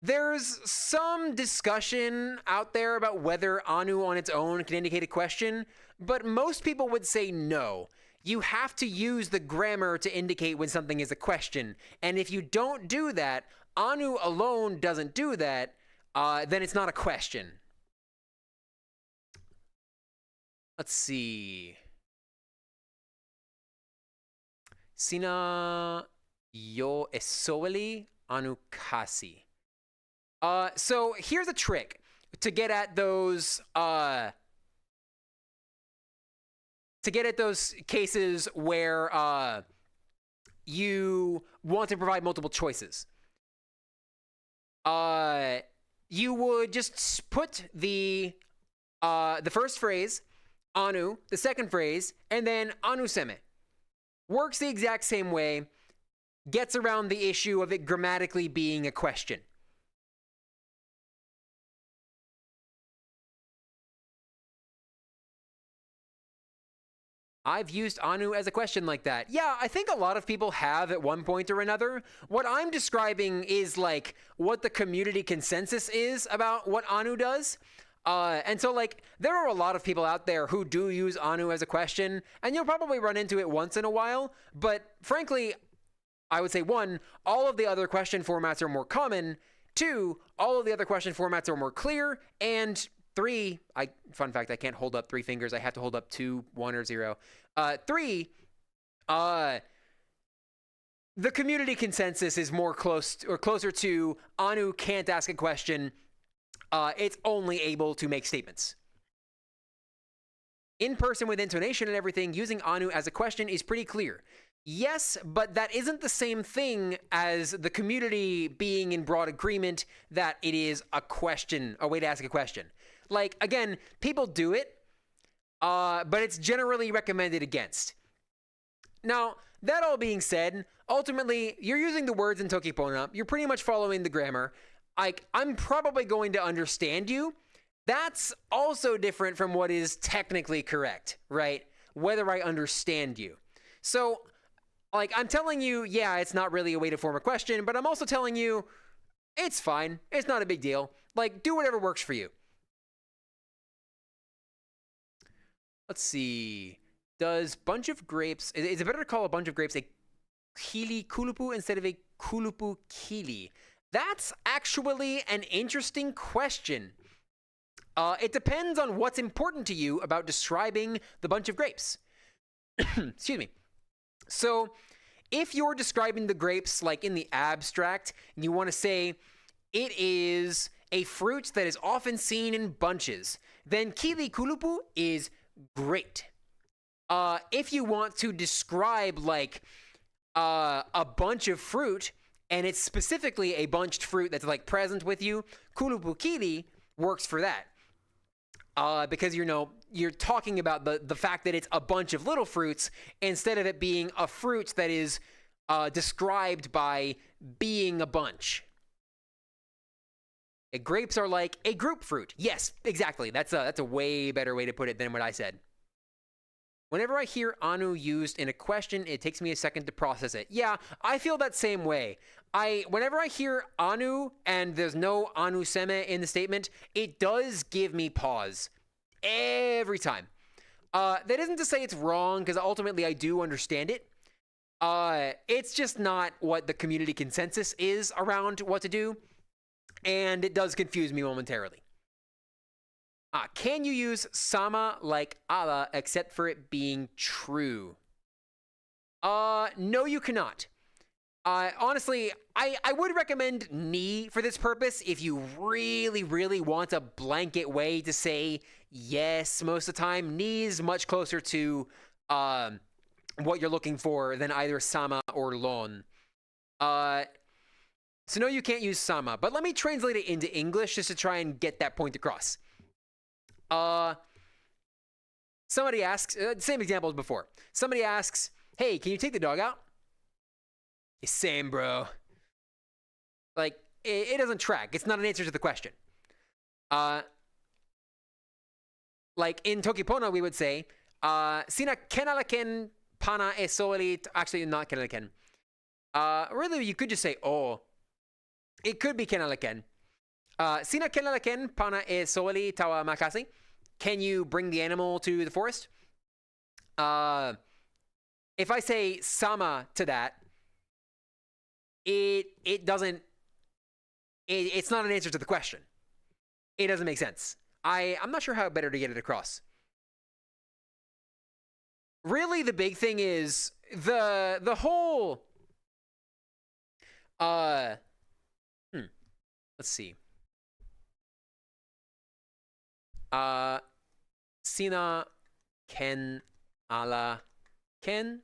There's some discussion out there about whether anu on its own can indicate a question, but most people would say no. You have to use the grammar to indicate when something is a question, and if you don't do that, anu alone doesn't do that, then it's not a question. Let's see. Sina yo esoweli anu kasi. So here's a trick to get at those cases where you want to provide multiple choices. You would just put the first phrase, anu, the second phrase, and then anu seme. Works the exact same way, gets around the issue of it grammatically being a question. I've used anu as a question like that. Yeah, I think a lot of people have at one point or another. What I'm describing is like what the community consensus is about what anu does. And so like there are a lot of people out there who do use anu as a question, and you'll probably run into it once in a while. But frankly, I would say 1, all of the other question formats are more common. 2, all of the other question formats are more clear. And 3, fun fact, I can't hold up 3 fingers. I have to hold up 2, 1, or 0. 3, the community consensus is more closer to anu can't ask a question. It's only able to make statements. In person with intonation and everything, using anu as a question is pretty clear. Yes, but that isn't the same thing as the community being in broad agreement that it is a question, a way to ask a question. Like, again, people do it, but it's generally recommended against. Now, that all being said, ultimately, you're using the words in Toki Pona. You're pretty much following the grammar. I'm probably going to understand you. That's also different from what is technically correct, right? Whether I understand you. So, like, I'm telling you, yeah, it's not really a way to form a question, but I'm also telling you, it's fine. It's not a big deal. Like, do whatever works for you. Let's see. Does bunch of grapes... Is it better to call a bunch of grapes a kili kulupu instead of a kulupu kili? That's actually an interesting question. It depends on what's important to you about describing the bunch of grapes. Excuse me. So, if you're describing the grapes like in the abstract, and you want to say it is a fruit that is often seen in bunches, then kili kulupu is great. If you want to describe like a bunch of fruit, and it's specifically a bunched fruit that's like present with you, kulupu kili works for that. Because you're talking about the fact that it's a bunch of little fruits instead of it being a fruit that is described by being a bunch. Grapes are like a group fruit. Yes, exactly. That's a way better way to put it than what I said. Whenever I hear anu used in a question, it takes me a second to process it. Yeah, I feel that same way. Whenever I hear anu and there's no anu seme in the statement, it does give me pause. Every time. That isn't to say it's wrong, because ultimately I do understand it. It's just not what the community consensus is around what to do, and it does confuse me momentarily. Can you use sama like ala except for it being true? No, you cannot. Honestly, I would recommend ni for this purpose if you really, really want a blanket way to say yes most of the time. Ni is much closer to what you're looking for than either sama or lon. So no, you can't use sama, but let me translate it into English just to try and get that point across. Somebody asks, same example as before. Somebody asks, hey, can you take the dog out? Same, bro. Like, it doesn't track. It's not an answer to the question. Like, in Toki Pona, we would say, Sina kenalaken pana e solit. Actually, not kenalaken. Really, you could just say oh. It could be kenalaken. Sina kenalaken pana e soali tawa makasi. Can you bring the animal to the forest? If I say sama to that, it doesn't. It's not an answer to the question. It doesn't make sense. I'm not sure how better to get it across. Really, the big thing is the whole. Let's see. Sina ken ala ken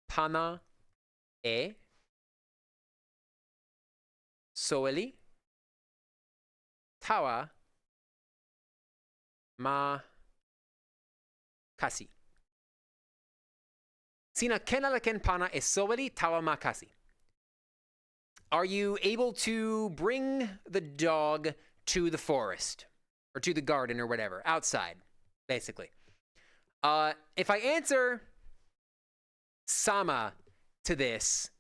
pana e soeli tawa ma kasi. Sina ken ala ken pana e soeli tawa ma kasi. Are you able to bring the dog to the forest? Or to the garden or whatever, outside, basically. If I answer sama to this,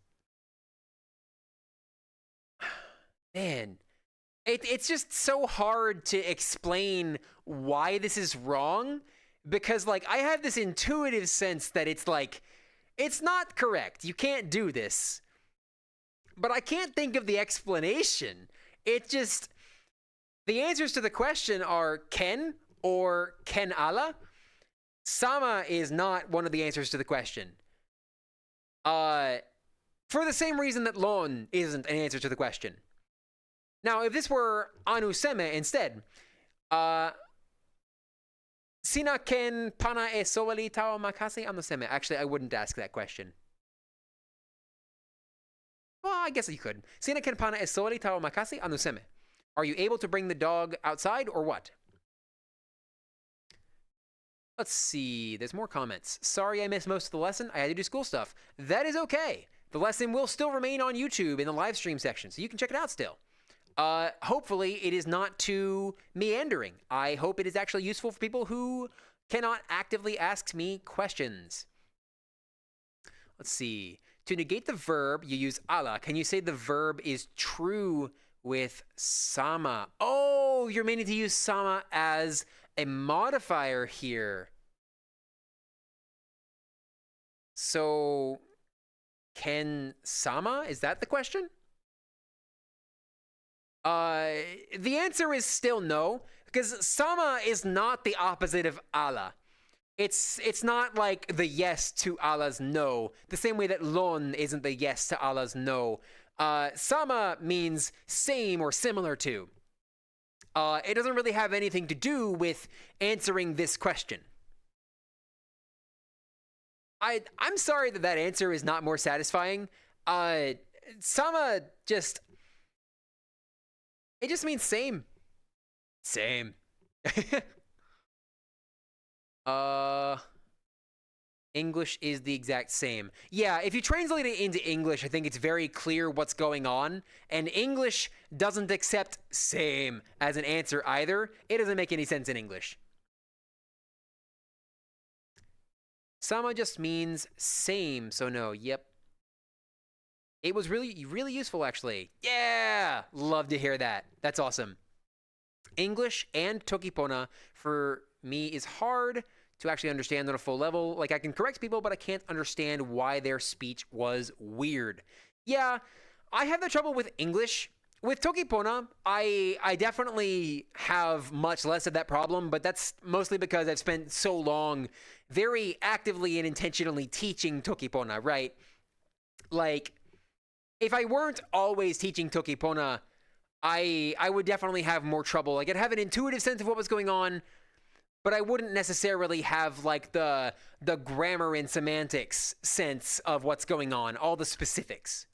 man, it's just so hard to explain why this is wrong, because like I have this intuitive sense that it's like, it's not correct. You can't do this. But I can't think of the explanation. It just... The answers to the question are ken or ken ala. Sama is not one of the answers to the question. For the same reason that lon isn't an answer to the question. Now, if this were anu seme instead, sina ken pana e soali tao makasi anu seme. Actually, I wouldn't ask that question. Well, I guess you could. Sina ken pana e soali tao makasi anu seme. Are you able to bring the dog outside or what? Let's see. There's more comments. Sorry I missed most of the lesson. I had to do school stuff. That is okay. The lesson will still remain on YouTube in the live stream section, so you can check it out still. Hopefully, it is not too meandering. I hope it is actually useful for people who cannot actively ask me questions. Let's see. To negate the verb, you use ala. Can you say the verb is true with sama? Oh, you're meaning to use sama as a modifier here. So, can sama? Is that the question? The answer is still no, because sama is not the opposite of ala. It's not like the yes to Allah's no, the same way that lon isn't the yes to Allah's no. Sama means same or similar to. It doesn't really have anything to do with answering this question. I'm sorry that that answer is not more satisfying. Sama just... It just means same. Same. English is the exact same. Yeah, if you translate it into English, I think it's very clear what's going on. And English doesn't accept same as an answer either. It doesn't make any sense in English. Sama just means same, so no, yep. It was really, really useful, actually. Yeah! Love to hear that. That's awesome. English and Toki Pona, for me, is hard to actually understand on a full level. Like, I can correct people, but I can't understand why their speech was weird. Yeah, I have that trouble with English. With Toki Pona, I definitely have much less of that problem, but that's mostly because I've spent so long very actively and intentionally teaching Toki Pona, right? Like, if I weren't always teaching Toki Pona, I would definitely have more trouble. Like, I'd have an intuitive sense of what was going on, but I wouldn't necessarily have, like, the grammar and semantics sense of what's going on, all the specifics.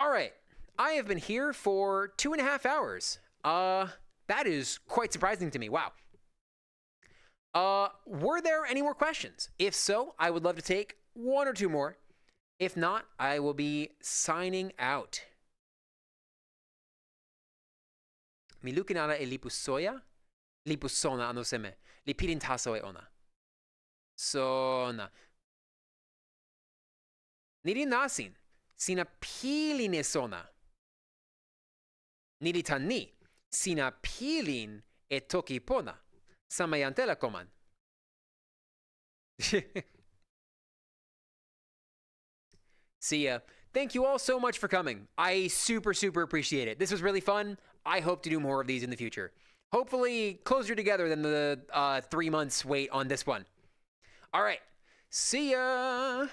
All right, I have been here for 2.5 hours. That is quite surprising to me, wow. Were there any more questions? If so, I would love to take 1 or 2 more. If not, I will be signing out. Mi lukinala e lipusoya, lipusona ano seme, lipirin taso e ona. Sona. Nirinasin. Sinapili ni sona. Niritan ni. Sinapilin e toki pona. Samayantela koman. See ya. Thank you all so much for coming. I super appreciate it. This was really fun. I hope to do more of these in the future. Hopefully closer together than the 3 months wait on this one. All right. See ya.